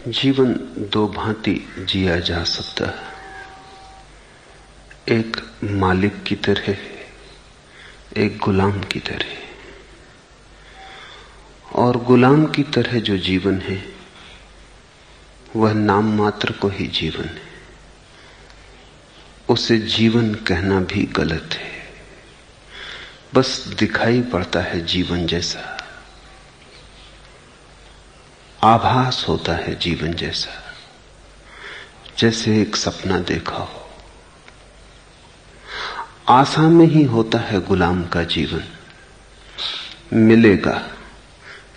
जीवन दो भांति जिया जा सकता है। एक मालिक की तरह, एक गुलाम की तरह। और गुलाम की तरह जो जीवन है वह नाम मात्र को ही जीवन है। उसे जीवन कहना भी गलत है। बस दिखाई पड़ता है जीवन जैसा, आभास होता है जीवन जैसा, जैसे एक सपना देखा हो। आशा में ही होता है गुलाम का जीवन। मिलेगा,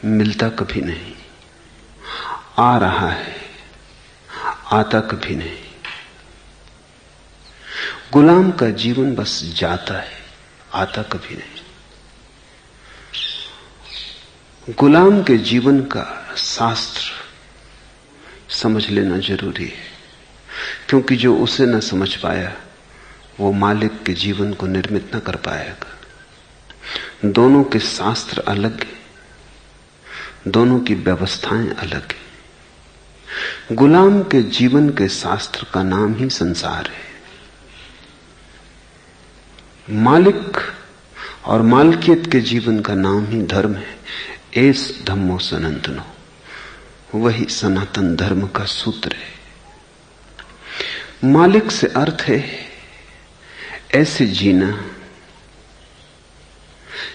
मिलता कभी नहीं। आ रहा है, आता कभी नहीं। गुलाम का जीवन बस जाता है, आता कभी नहीं। गुलाम के जीवन का शास्त्र समझ लेना जरूरी है, क्योंकि जो उसे न समझ पाया वो मालिक के जीवन को निर्मित न कर पाएगा। दोनों के शास्त्र अलग हैं, दोनों की व्यवस्थाएं अलग हैं। गुलाम के जीवन के शास्त्र का नाम ही संसार है। मालिक और मालकियत के जीवन का नाम ही धर्म है। एस धम्मो सनातनो, वही सनातन धर्म का सूत्र है। मालिक से अर्थ है ऐसे जीना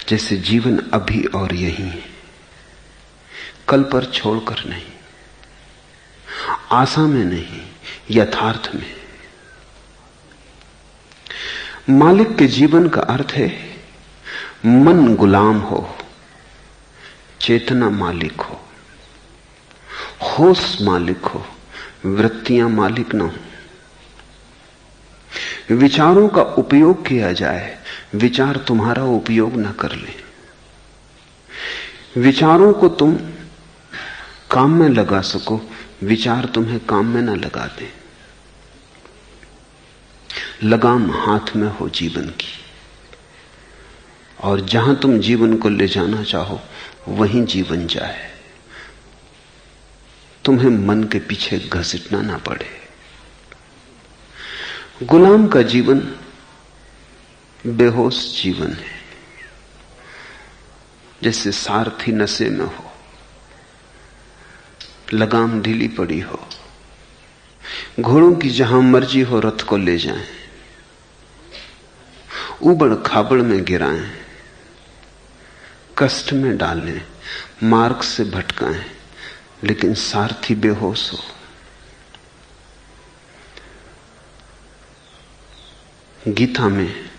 जैसे जीवन अभी और यहीं है, कल पर छोड़कर नहीं, आशा में नहीं, यथार्थ में। मालिक के जीवन का अर्थ है मन गुलाम हो, चेतना मालिक हो, होश मालिक हो, वृत्तियां मालिक न हो। विचारों का उपयोग किया जाए, विचार तुम्हारा उपयोग न कर ले। विचारों को तुम काम में लगा सको, विचार तुम्हें काम में न लगा दे। लगाम हाथ में हो जीवन की, और जहां तुम जीवन को ले जाना चाहो वहीं जीवन जाए। तुम्हें मन के पीछे घसीटना ना पड़े। गुलाम का जीवन बेहोश जीवन है, जैसे सारथी नशे में हो, लगाम ढीली पड़ी हो, घोड़ों की जहां मर्जी हो रथ को ले जाएं, उबड़ खाबड़ में गिराएं, कष्ट में डालें, मार्ग से भटकाएं, लेकिन सारथी बेहोश हो। गीता में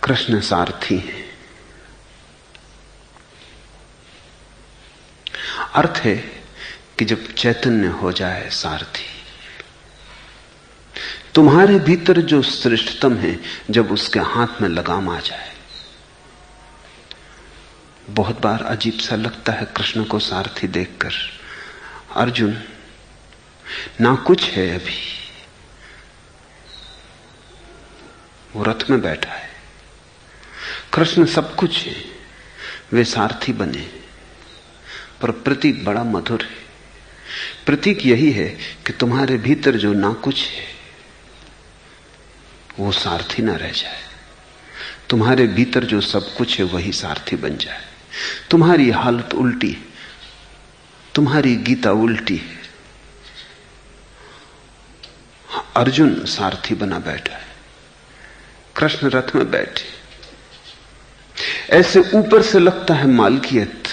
कृष्ण सारथी हैं। अर्थ है कि जब चैतन्य हो जाए सारथी, तुम्हारे भीतर जो श्रेष्ठतम है, जब उसके हाथ में लगाम आ जाए। बहुत बार अजीब सा लगता है कृष्ण को सारथी देखकर। अर्जुन ना कुछ है, अभी वो रथ में बैठा है। कृष्ण सब कुछ है, वे सारथी बने। पर प्रतीक बड़ा मधुर है। प्रतीक यही है कि तुम्हारे भीतर जो ना कुछ है वो सारथी ना रह जाए, तुम्हारे भीतर जो सब कुछ है वही सारथी बन जाए। तुम्हारी हालत उल्टी, तुम्हारी गीता उल्टी है। अर्जुन सारथी बना बैठा है, कृष्ण रथ में बैठे। ऐसे ऊपर से लगता है मालकियत,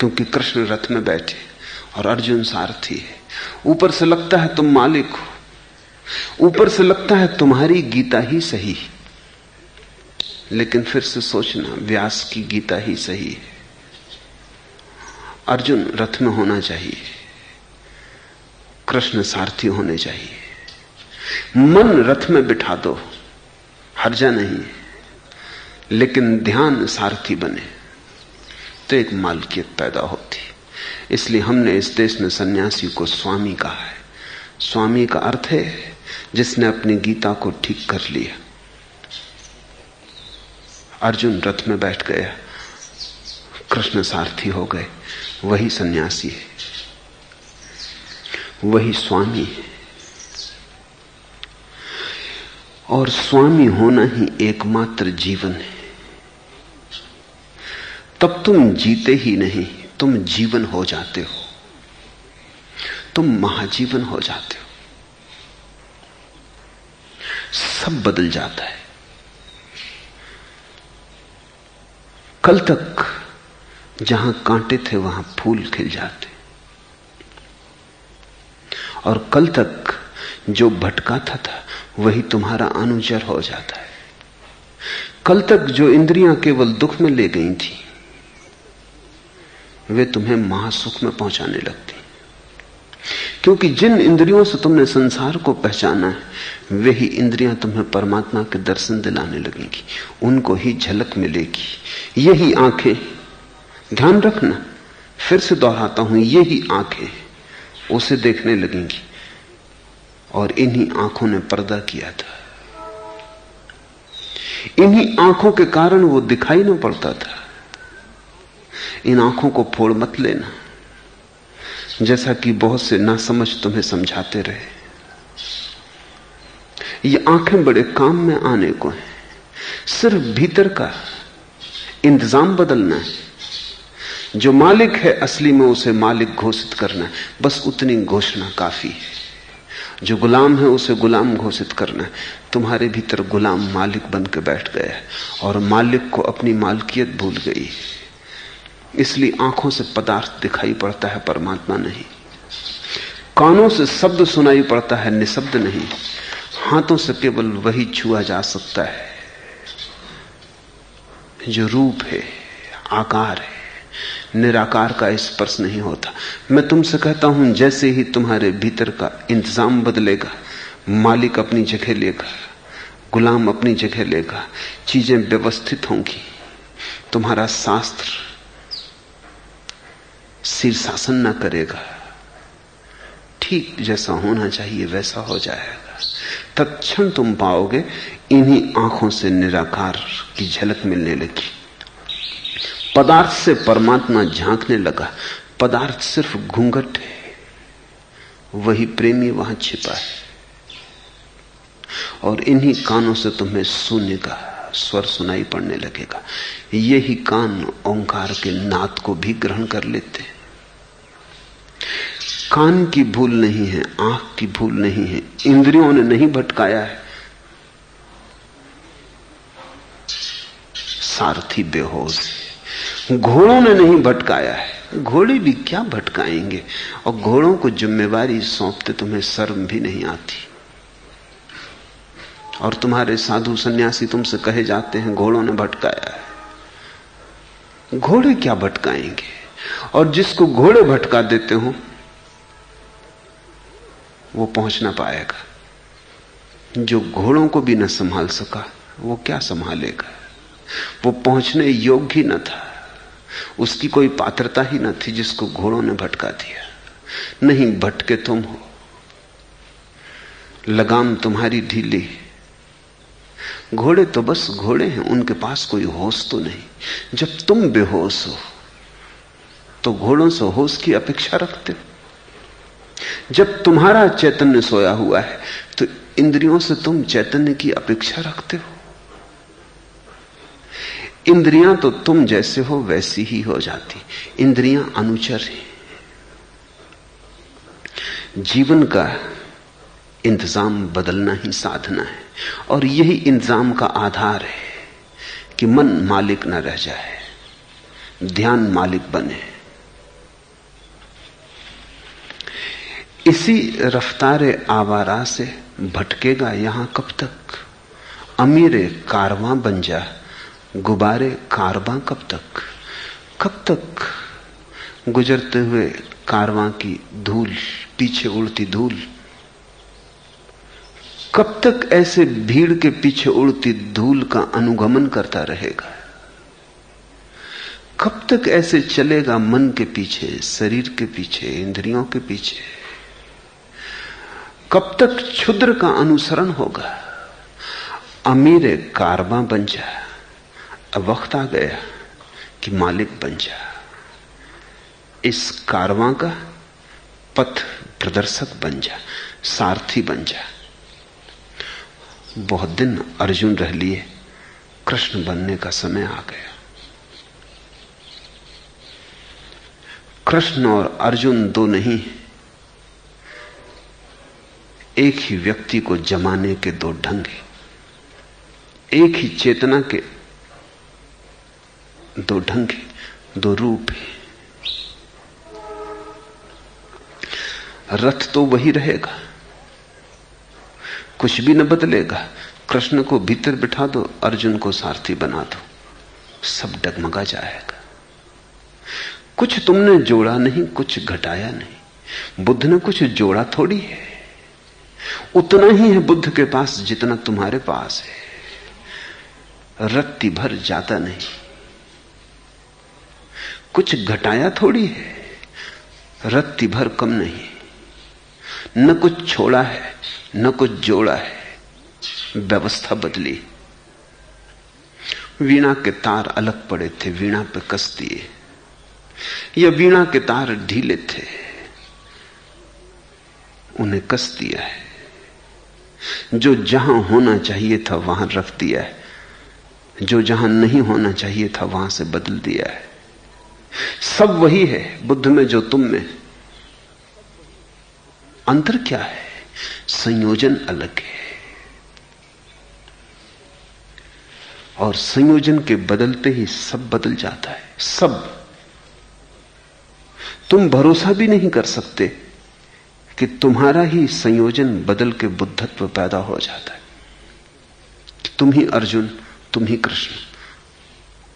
क्योंकि कृष्ण रथ में बैठे और अर्जुन सारथी है। ऊपर से लगता है तुम मालिक हो, ऊपर से लगता है तुम्हारी गीता ही सही, लेकिन फिर से सोचना, व्यास की गीता ही सही है। अर्जुन रथ में होना चाहिए, कृष्ण सारथी होने चाहिए। मन रथ में बिठा दो, हर्जा नहीं, लेकिन ध्यान सारथी बने तो एक मालकियत पैदा होती। इसलिए हमने इस देश में सन्यासी को स्वामी कहा है। स्वामी का अर्थ है जिसने अपनी गीता को ठीक कर लिया। अर्जुन रथ में बैठ गया, कृष्ण सारथी हो गए, वही सन्यासी है। वही स्वामी है। और स्वामी होना ही एकमात्र जीवन है। तब तुम जीते ही नहीं, तुम जीवन हो जाते हो, तुम महाजीवन हो जाते हो। सब बदल जाता है। कल तक जहां कांटे थे वहां फूल खिल जाते, और कल तक जो भटकाता था वही तुम्हारा अनुचर हो जाता है। कल तक जो इंद्रियां केवल दुख में ले गई थी वे तुम्हें महासुख में पहुंचाने लगती, क्योंकि जिन इंद्रियों से तुमने संसार को पहचाना है वे ही इंद्रियां तुम्हें परमात्मा के दर्शन दिलाने लगेंगी, उनको ही झलक मिलेगी। यही आंखें, ध्यान रखना, फिर से दोहराता हूं, यही आंखें उसे देखने लगेंगी। और इन्हीं आंखों ने पर्दा किया था, इन्हीं आंखों के कारण वो दिखाई न पड़ता था। इन आंखों को फोड़ मत लेना, जैसा कि बहुत से नासमझ तुम्हें समझाते रहे। ये आंखें बड़े काम में आने को हैं, सिर्फ भीतर का इंतजाम बदलना है। जो मालिक है असली में उसे मालिक घोषित करना है, बस उतनी घोषणा काफी है। जो गुलाम है उसे गुलाम घोषित करना है। तुम्हारे भीतर गुलाम मालिक बन के बैठ गया है और मालिक को अपनी मालकियत भूल गई, इसलिए आंखों से पदार्थ दिखाई पड़ता है, परमात्मा नहीं। कानों से शब्द सुनाई पड़ता है, निशब्द नहीं। हाथों से केवल वही छुआ जा सकता है जो रूप है, आकार है, निराकार का स्पर्श नहीं होता। मैं तुमसे कहता हूं, जैसे ही तुम्हारे भीतर का इंतजाम बदलेगा, मालिक अपनी जगह लेगा, गुलाम अपनी जगह लेगा, चीजें व्यवस्थित होंगी, तुम्हारा शास्त्र शीर्षासन न करेगा, ठीक जैसा होना चाहिए वैसा हो जाएगा। तत्क्षण तुम पाओगे इन्हीं आंखों से निराकार की झलक मिलने लगी। पदार्थ से परमात्मा झांकने लगा। पदार्थ सिर्फ घूंघट है, वही प्रेमी वहां छिपा है। और इन्हीं कानों से तुम्हें शून्य का स्वर सुनाई पड़ने लगेगा। यही कान ओंकार के नाद को भी ग्रहण कर लेते हैं। कान की भूल नहीं है, आंख की भूल नहीं है, इंद्रियों ने नहीं भटकाया है। सारथी बेहोश है, घोड़ों ने नहीं भटकाया है। घोड़े भी क्या भटकाएंगे, और घोड़ों को जिम्मेवारी सौंपते तुम्हें शर्म भी नहीं आती। और तुम्हारे साधु सन्यासी तुमसे कहे जाते हैं घोड़ों ने भटकाया है। घोड़े क्या भटकाएंगे, और जिसको घोड़े भटका देते हो वो पहुंच ना पाएगा। जो घोड़ों को भी न संभाल सका वो क्या संभालेगा। वो पहुंचने योग्य ही न था, उसकी कोई पात्रता ही न थी, जिसको घोड़ों ने भटका दिया। नहीं, भटके तुम हो, लगाम तुम्हारी ढीली। घोड़े तो बस घोड़े हैं, उनके पास कोई होश तो नहीं। जब तुम बेहोश हो तो घोड़ों से होश की अपेक्षा रखते हो। जब तुम्हारा चैतन्य सोया हुआ है तो इंद्रियों से तुम चैतन्य की अपेक्षा रखते हो। इंद्रियां तो तुम जैसे हो वैसी ही हो जाती, इंद्रियां अनुचर हैं। जीवन का इंतजाम बदलना ही साधना है, और यही इंतजाम का आधार है कि मन मालिक न रह जाए, ध्यान मालिक बने। इसी रफ्तारे आवारा से भटकेगा यहां कब तक। अमीरे कारवां बन जा, गुबारे कारवां कब तक। कब तक गुजरते हुए कारवां की धूल, पीछे उड़ती धूल, कब तक ऐसे भीड़ के पीछे उड़ती धूल का अनुगमन करता रहेगा। कब तक ऐसे चलेगा मन के पीछे, शरीर के पीछे, इंद्रियों के पीछे। कब तक क्षुद्र का अनुसरण होगा। अमीरे कारवां बन जा, अब वक्त आ गया कि मालिक बन जा। इस कारवां का पथ प्रदर्शक बन जा, सारथी बन जा। बहुत दिन अर्जुन रह लिए, कृष्ण बनने का समय आ गया। कृष्ण और अर्जुन दो नहीं, एक ही व्यक्ति को जमाने के दो ढंग हैं, एक ही चेतना के दो ढंग हैं, दो रूप हैं। रथ तो वही रहेगा, कुछ भी न बदलेगा। कृष्ण को भीतर बिठा दो, अर्जुन को सारथी बना दो, सब डगमगा जाएगा। कुछ तुमने जोड़ा नहीं, कुछ घटाया नहीं। बुद्ध ने कुछ जोड़ा थोड़ी है, उतना ही है बुद्ध के पास जितना तुम्हारे पास है। रत्ती भर ज्यादा नहीं, कुछ घटाया थोड़ी है, रत्ती भर कम नहीं। न कुछ छोड़ा है, न कुछ जोड़ा है, व्यवस्था बदली। वीणा के तार अलग पड़े थे, वीणा पे कस दिए, या वीणा के तार ढीले थे, उन्हें कस दिया है। जो जहां होना चाहिए था वहां रख दिया है, जो जहां नहीं होना चाहिए था वहां से बदल दिया है। सब वही है, बुद्ध में जो तुम में। अंतर क्या है? संयोजन अलग है, और संयोजन के बदलते ही सब बदल जाता है। सब। तुम भरोसा भी नहीं कर सकते कि तुम्हारा ही संयोजन बदल के बुद्धत्व पैदा हो जाता है। तुम ही अर्जुन, तुम ही कृष्ण।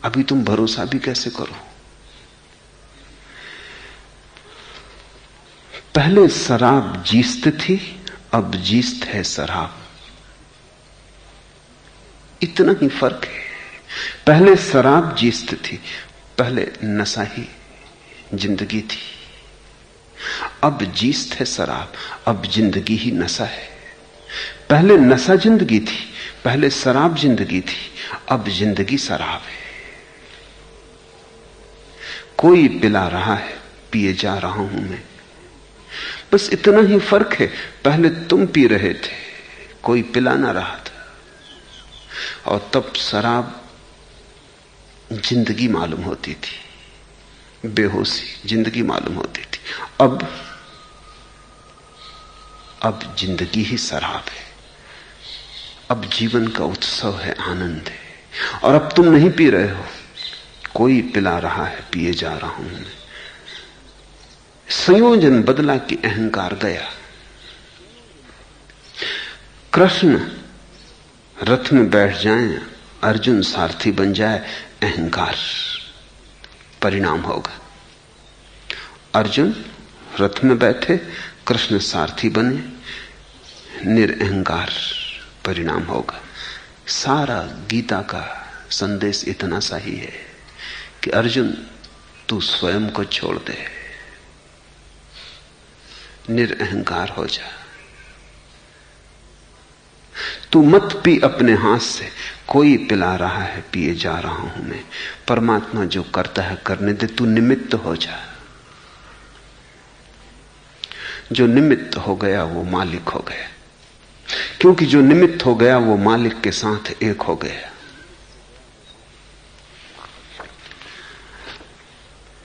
अभी तुम भरोसा भी कैसे करो? पहले शराब जीस्त थी, अब जीस्त है शराब। इतना ही फर्क है। पहले शराब जीस्त थी, पहले नशा ही जिंदगी थी। अब जीस्त है शराब, अब जिंदगी ही नशा है। पहले नशा जिंदगी थी, पहले शराब जिंदगी थी, अब जिंदगी शराब है। कोई पिला रहा है, पिए जा रहा हूं मैं। बस इतना ही फर्क है। पहले तुम पी रहे थे, कोई पिला ना रहा था, और तब शराब जिंदगी मालूम होती थी, बेहोशी जिंदगी मालूम होती थी। अब जिंदगी ही शराब है। अब जीवन का उत्सव है, आनंद है। और अब तुम नहीं पी रहे हो, कोई पिला रहा है, पिए जा रहा हूं मैं। संयोजन बदला कि अहंकार गया। कृष्ण रथ में बैठ जाएं, अर्जुन सारथी बन जाए, अहंकार परिणाम होगा। अर्जुन रथ में बैठे, कृष्ण सारथी बने, निरअहंकार परिणाम होगा। सारा गीता का संदेश इतना सा ही है कि अर्जुन तू स्वयं को छोड़ दे, निरअहंकार हो जा। तू मत पी अपने हाथ से, कोई पिला रहा है, पिए जा रहा हूं मैं। परमात्मा जो करता है करने दे, तू निमित्त हो जा। जो निमित्त हो गया वो मालिक हो गया, क्योंकि जो निमित्त हो गया वो मालिक के साथ एक हो गया।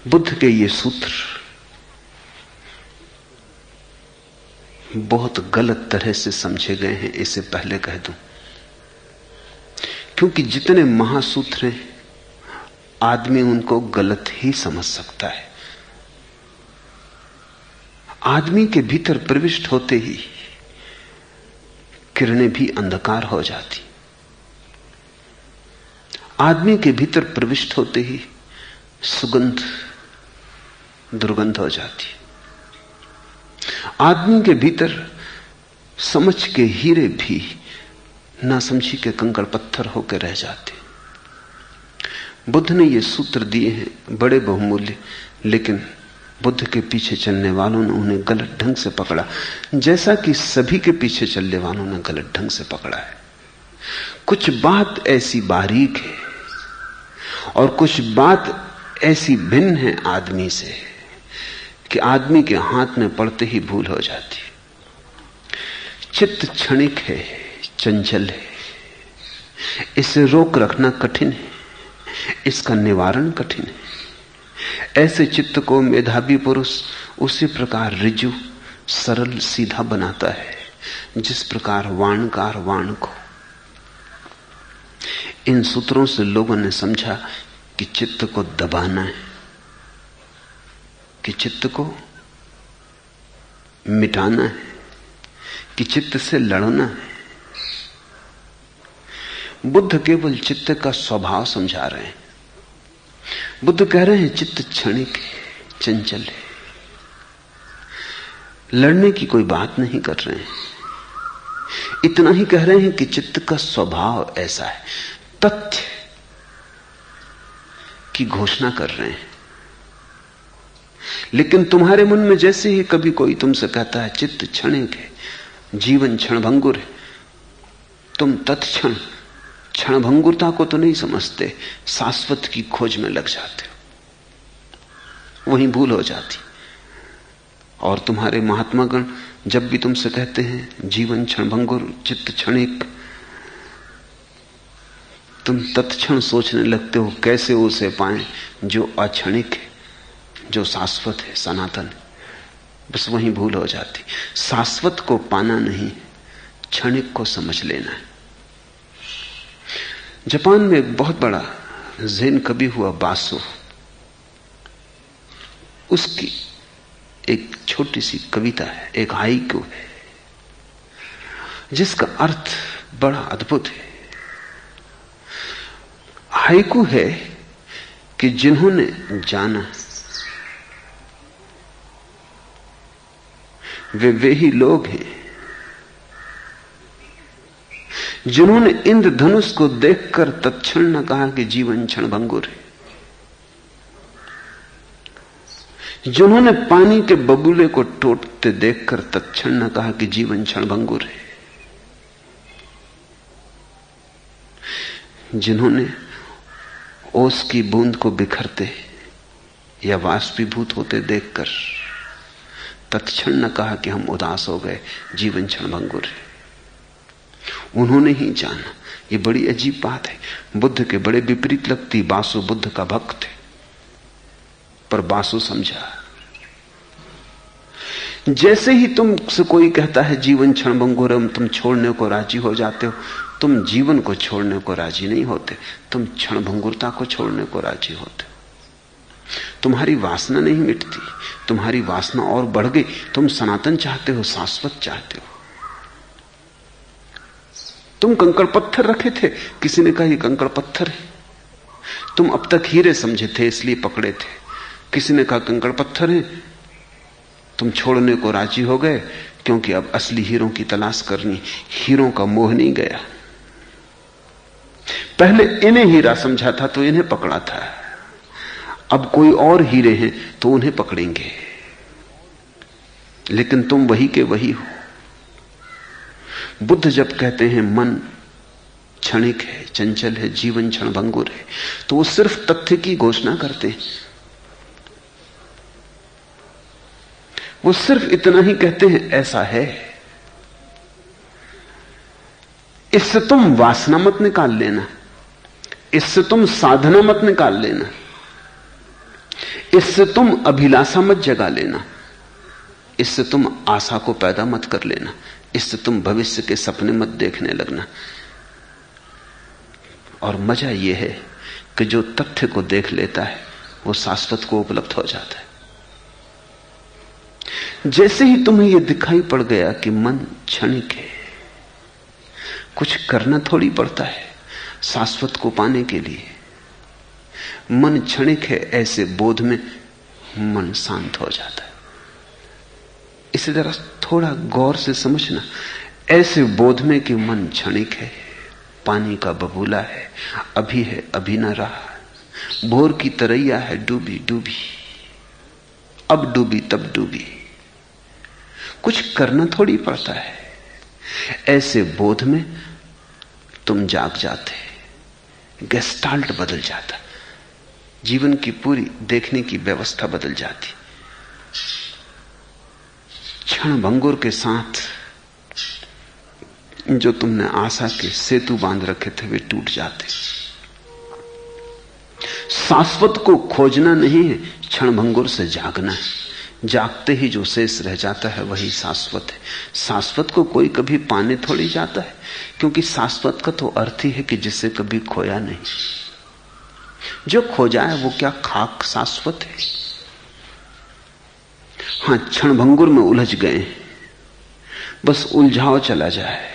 बुद्ध के ये सूत्र बहुत गलत तरह से समझे गए हैं, इसे पहले कह दूं, क्योंकि जितने महासूत्र हैं आदमी उनको गलत ही समझ सकता है। आदमी के भीतर प्रविष्ट होते ही किरणें भी अंधकार हो जाती, आदमी के भीतर प्रविष्ट होते ही सुगंध दुर्गंध हो जाती, आदमी के भीतर समझ के हीरे भी नासमझी के कंकड़ पत्थर होकर रह जाते। बुद्ध ने ये सूत्र दिए हैं बड़े बहुमूल्य, लेकिन बुद्ध के पीछे चलने वालों ने उन्हें गलत ढंग से पकड़ा, जैसा कि सभी के पीछे चलने वालों ने गलत ढंग से पकड़ा है। कुछ बात ऐसी बारीक है और कुछ बात ऐसी भिन्न है आदमी से कि आदमी के हाथ में पड़ते ही भूल हो जाती। चित्त क्षणिक है, चंचल है, इसे रोक रखना कठिन है, इसका निवारण कठिन है। ऐसे चित्त को मेधावी पुरुष उसी प्रकार ऋजु, सरल, सीधा बनाता है जिस प्रकार वाणकार वाण को। इन सूत्रों से लोगों ने समझा कि चित्त को दबाना है, कि चित्त को मिटाना है, कि चित्त से लड़ना है। बुद्ध केवल चित्त का स्वभाव समझा रहे हैं। बुद्ध कह रहे हैं चित्त क्षणिक है, चंचल है, लड़ने की कोई बात नहीं कर रहे हैं। इतना ही कह रहे हैं कि चित्त का स्वभाव ऐसा है, तथ्य की घोषणा कर रहे हैं। लेकिन तुम्हारे मन में जैसे ही कभी कोई तुमसे कहता है चित्त क्षणिक है, जीवन क्षणभंगुर है, तुम तत्क्षण क्षणभंगुरता को तो नहीं समझते, शाश्वत की खोज में लग जाते हो, वहीं भूल हो जाती। और तुम्हारे महात्मागण जब भी तुमसे कहते हैं जीवन क्षणभंगुर, चित्त क्षणिक, तुम तत्क्षण सोचने लगते हो कैसे उसे पाएं जो अक्षणिक है, जो शाश्वत है, सनातन है। बस वहीं भूल हो जाती। शाश्वत को पाना नहीं, क्षणिक को समझ लेना है। जापान में एक बहुत बड़ा ज़ेन कवि हुआ बासो, उसकी एक छोटी सी कविता है, एक हाइकू है, जिसका अर्थ बड़ा अद्भुत है। हाइकू है कि जिन्होंने जाना वे ही लोग हैं जिन्होंने इंद्रधनुष को देखकर तत्क्षण न कहा कि जीवन क्षणभंगुर है, जिन्होंने पानी के बबूले को टूटते देखकर तत्क्षण न कहा कि जीवन क्षणभंगुर है, जिन्होंने ओस की बूंद को बिखरते या वाष्पीभूत होते देखकर तत्क्षण न कहा कि हम उदास हो गए, जीवन क्षणभंगुर है, उन्होंने ही जाना। ये बड़ी अजीब बात है, बुद्ध के बड़े विपरीत लगती। बासु बुद्ध का भक्त है, पर बासु समझा। जैसे ही तुमसे कोई कहता है जीवन क्षणभंगुर है, तुम छोड़ने को राजी हो जाते हो। तुम जीवन को छोड़ने को राजी नहीं होते, तुम क्षणभंगुरता को छोड़ने को राजी होते। तुम्हारी वासना नहीं मिटती, तुम्हारी वासना और बढ़ गई। तुम सनातन चाहते हो, शाश्वत चाहते हो। तुम कंकड़ पत्थर रखे थे, किसी ने कहा ये कंकड़ पत्थर है। तुम अब तक हीरे समझे थे इसलिए पकड़े थे, किसी ने कहा कंकड़ पत्थर है। तुम छोड़ने को राजी हो गए क्योंकि अब असली हीरों की तलाश करनी। हीरों का मोह नहीं गया। पहले इन्हें हीरा समझा था तो इन्हें पकड़ा था, अब कोई और हीरे हैं तो उन्हें पकड़ेंगे। लेकिन तुम वही के वही हो। बुद्ध जब कहते हैं मन क्षणिक है, चंचल है, जीवन क्षणभंगुर है, तो वो सिर्फ तथ्य की घोषणा करते हैं। वो सिर्फ इतना ही कहते हैं ऐसा है। इससे तुम वासना मत निकाल लेना, इससे तुम साधना मत निकाल लेना, इससे तुम अभिलाषा मत जगा लेना, इससे तुम आशा को पैदा मत कर लेना, इससे तुम भविष्य के सपने मत देखने लगना। और मजा यह है कि जो तथ्य को देख लेता है वो शाश्वत को उपलब्ध हो जाता है। जैसे ही तुम्हें यह दिखाई पड़ गया कि मन क्षणिक है, कुछ करना थोड़ी पड़ता है शाश्वत को पाने के लिए। मन क्षणिक है, ऐसे बोध में मन शांत हो जाता है। इसे जरा थोड़ा गौर से समझना। ऐसे बोध में कि मन क्षणिक है, पानी का बबूला है, अभी न रहा, भोर की तरैया है, डूबी डूबी, अब डूबी तब डूबी, कुछ करना थोड़ी पड़ता है। ऐसे बोध में तुम जाग जाते, गेस्टाल्ट बदल जाता, जीवन की पूरी देखने की व्यवस्था बदल जाती। क्षणभंगुर के साथ जो तुमने आशा के सेतु बांध रखे थे वे टूट जाते। शाश्वत को खोजना नहीं है, क्षणभंगुर से जागना है। जागते ही जो शेष रह जाता है वही शाश्वत है। शाश्वत को कोई कभी पाने थोड़ी जाता है, क्योंकि शाश्वत का तो अर्थ ही है कि जिसे कभी खोया नहीं। जो खो जाए वो क्या खाक शाश्वत है। हां, क्षणभंगुर में उलझ गए, बस उलझाव चला जाए,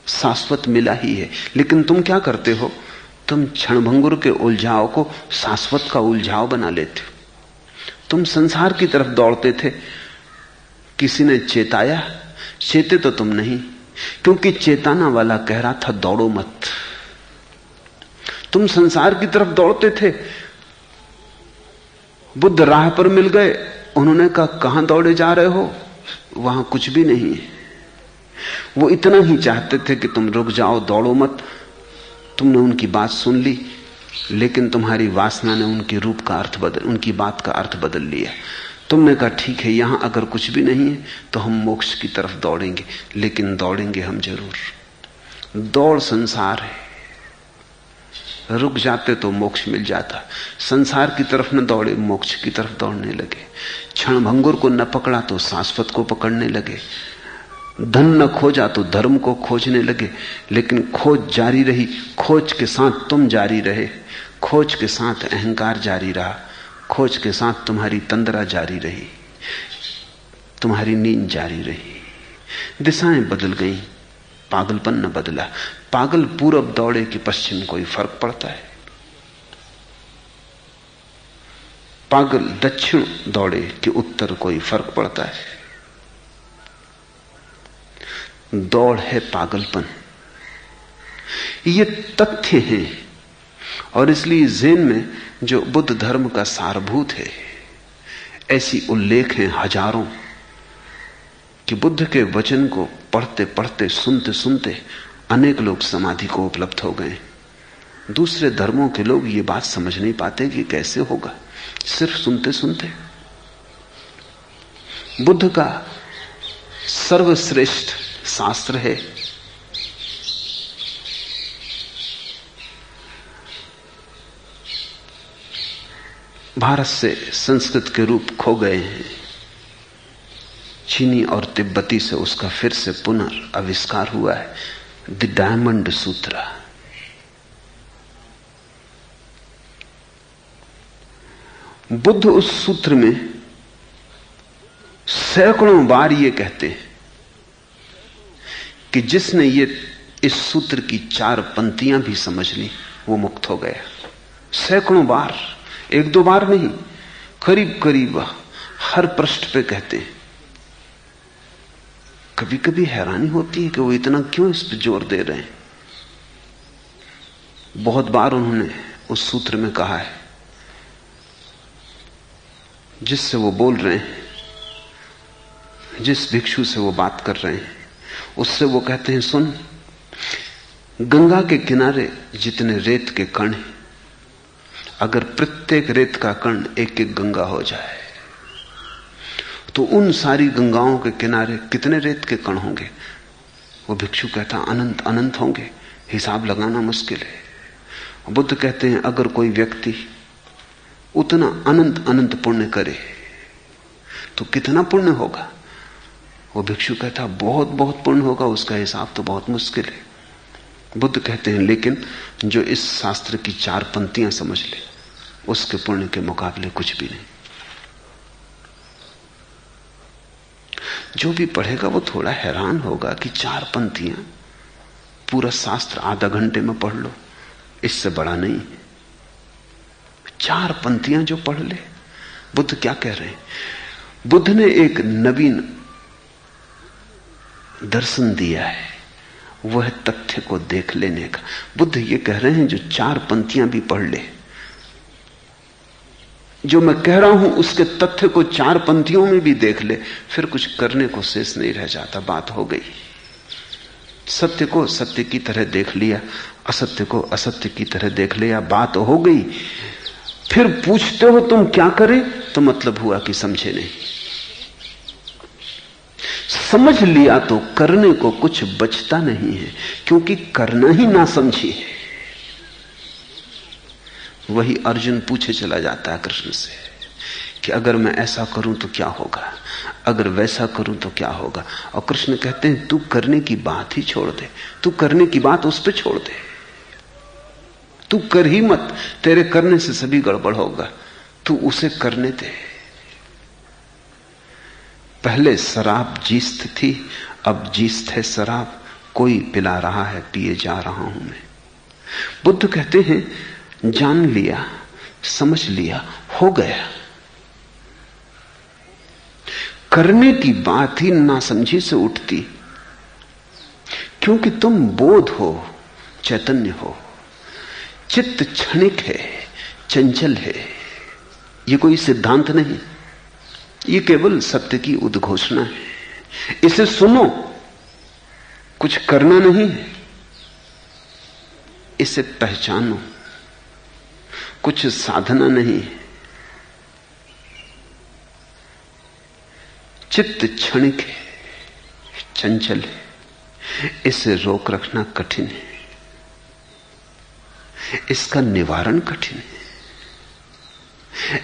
शाश्वत मिला ही है। लेकिन तुम क्या करते हो? तुम क्षणभंगुर के उलझाव को शाश्वत का उलझाव बना लेते हो। तुम संसार की तरफ दौड़ते थे, किसी ने चेताया? चेते तो तुम नहीं, क्योंकि चेताना वाला कह रहा था दौड़ो मत। तुम संसार की तरफ दौड़ते थे, बुद्ध राह पर मिल गए, उन्होंने कहा कहां दौड़े जा रहे हो, वहां कुछ भी नहीं है। वो इतना ही चाहते थे कि तुम रुक जाओ, दौड़ो मत। तुमने उनकी बात सुन ली, लेकिन तुम्हारी वासना ने उनकी बात का अर्थ बदल लिया। तुमने कहा ठीक है, यहां अगर कुछ भी नहीं है तो हम मोक्ष की तरफ दौड़ेंगे, लेकिन दौड़ेंगे हम जरूर। दौड़ संसार है, रुक जाते तो मोक्ष मिल जाता। संसार की तरफ न दौड़े, मोक्ष की तरफ दौड़ने लगे। क्षणभंगुर को न पकड़ा तो शाश्वत को पकड़ने लगे। धन न खोजा तो धर्म को खोजने लगे। लेकिन खोज जारी रही, खोज के साथ तुम जारी रहे, खोज के साथ अहंकार जारी रहा, खोज के साथ तुम्हारी तंद्रा जारी रही, तुम्हारी नींद जारी रही। दिशाएं बदल गई, पागलपन न बदला। पागल पूरब दौड़े कि पश्चिम कोई फर्क पड़ता है? पागल दक्षिण दौड़े कि उत्तर कोई फर्क पड़ता है? दौड़ है पागलपन। ये तथ्य हैं, और इसलिए ज़ेन में जो बुद्ध धर्म का सारभूत है, ऐसी उल्लेख हैं हजारों कि बुद्ध के वचन को पढ़ते पढ़ते, सुनते सुनते अनेक लोग समाधि को उपलब्ध हो गए। दूसरे धर्मों के लोग ये बात समझ नहीं पाते कि कैसे होगा, सिर्फ सुनते सुनते। बुद्ध का सर्वश्रेष्ठ शास्त्र है भारत से संस्कृत के रूप खो गए हैं, चीनी और तिब्बती से उसका फिर से पुनर्आविष्कार हुआ है, द डायमंड सूत्र। बुद्ध उस सूत्र में सैकड़ों बार ये कहते हैं कि जिसने ये इस सूत्र की 4 पंक्तियां भी समझ ली वो मुक्त हो गया। सैकड़ों बार, 1-2 बार नहीं, करीब करीब हर पृष्ठ पे कहते हैं। कभी कभी हैरानी होती है कि वो इतना क्यों इस पे जोर दे रहे हैं। बहुत बार उन्होंने उस सूत्र में कहा है, जिससे वो बोल रहे हैं, जिस भिक्षु से वो बात कर रहे हैं, उससे वो कहते हैं, सुन, गंगा के किनारे जितने रेत के कण हैं, अगर प्रत्येक रेत का कण एक एक गंगा हो जाए तो उन सारी गंगाओं के किनारे कितने रेत के कण होंगे? वो भिक्षु कहता, अनंत अनंत होंगे, हिसाब लगाना मुश्किल है। बुद्ध कहते हैं, अगर कोई व्यक्ति उतना अनंत अनंत पुण्य करे तो कितना पुण्य होगा? वो भिक्षु कहता, बहुत बहुत पुण्य होगा, उसका हिसाब तो बहुत मुश्किल है। बुद्ध कहते हैं, लेकिन जो इस शास्त्र की 4 पंक्तियां समझ ले, उसके पुण्य के मुकाबले कुछ भी नहीं। जो भी पढ़ेगा वो थोड़ा हैरान होगा कि 4 पंक्तियां, पूरा शास्त्र आधा घंटे में पढ़ लो, इससे बड़ा नहीं है। 4 पंक्तियां जो पढ़ ले। बुद्ध क्या कह रहे हैं? बुद्ध ने एक नवीन दर्शन दिया है, वह तथ्य को देख लेने का। बुद्ध ये कह रहे हैं, जो 4 पंक्तियां भी पढ़ ले, जो मैं कह रहा हूं उसके तथ्य को 4 पंक्तियों में भी देख ले, फिर कुछ करने को शेष नहीं रह जाता। बात हो गई। सत्य को सत्य की तरह देख लिया, असत्य को असत्य की तरह देख लिया, बात हो गई। फिर पूछते हो तुम क्या करें, तो मतलब हुआ कि समझे नहीं। समझ लिया तो करने को कुछ बचता नहीं है, क्योंकि करना ही ना समझी है। वही अर्जुन पूछे चला जाता है कृष्ण से कि अगर मैं ऐसा करूं तो क्या होगा, अगर वैसा करूं तो क्या होगा। और कृष्ण कहते हैं तू करने की बात ही छोड़ दे, तू करने की बात उस पर छोड़ दे, तू कर ही मत, तेरे करने से सभी गड़बड़ होगा, तू उसे करने दे। पहले शराब जीस्त थी, अब जीस्त है शराब, कोई पिला रहा है पिए जा रहा हूं मैं। बुद्ध कहते हैं जान लिया, समझ लिया, हो गया। करने की बात ही नासमझी से उठती, क्योंकि तुम बोध हो, चैतन्य हो। चित्त क्षणिक है, चंचल है, ये कोई सिद्धांत नहीं, ये केवल सत्य की उद्घोषणा है। इसे सुनो, कुछ करना नहीं है, इसे पहचानो, कुछ साधना नहीं है। चित्त क्षणिक है, चंचल है, इसे रोक रखना कठिन है, इसका निवारण कठिन है।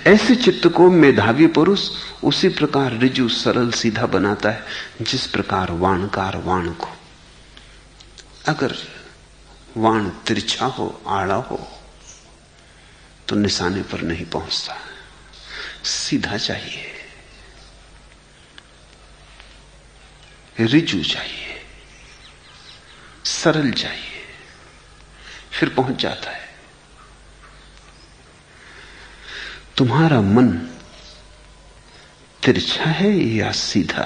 ऐसे चित्त को मेधावी पुरुष उसी प्रकार ऋजु सरल सीधा बनाता है जिस प्रकार वाणकार वाण को। अगर वाण तिरछा हो, आड़ा हो, तो निशाने पर नहीं पहुंचता, सीधा चाहिए, ऋजु चाहिए, सरल चाहिए, फिर पहुंच जाता है। तुम्हारा मन तिरछा है या सीधा?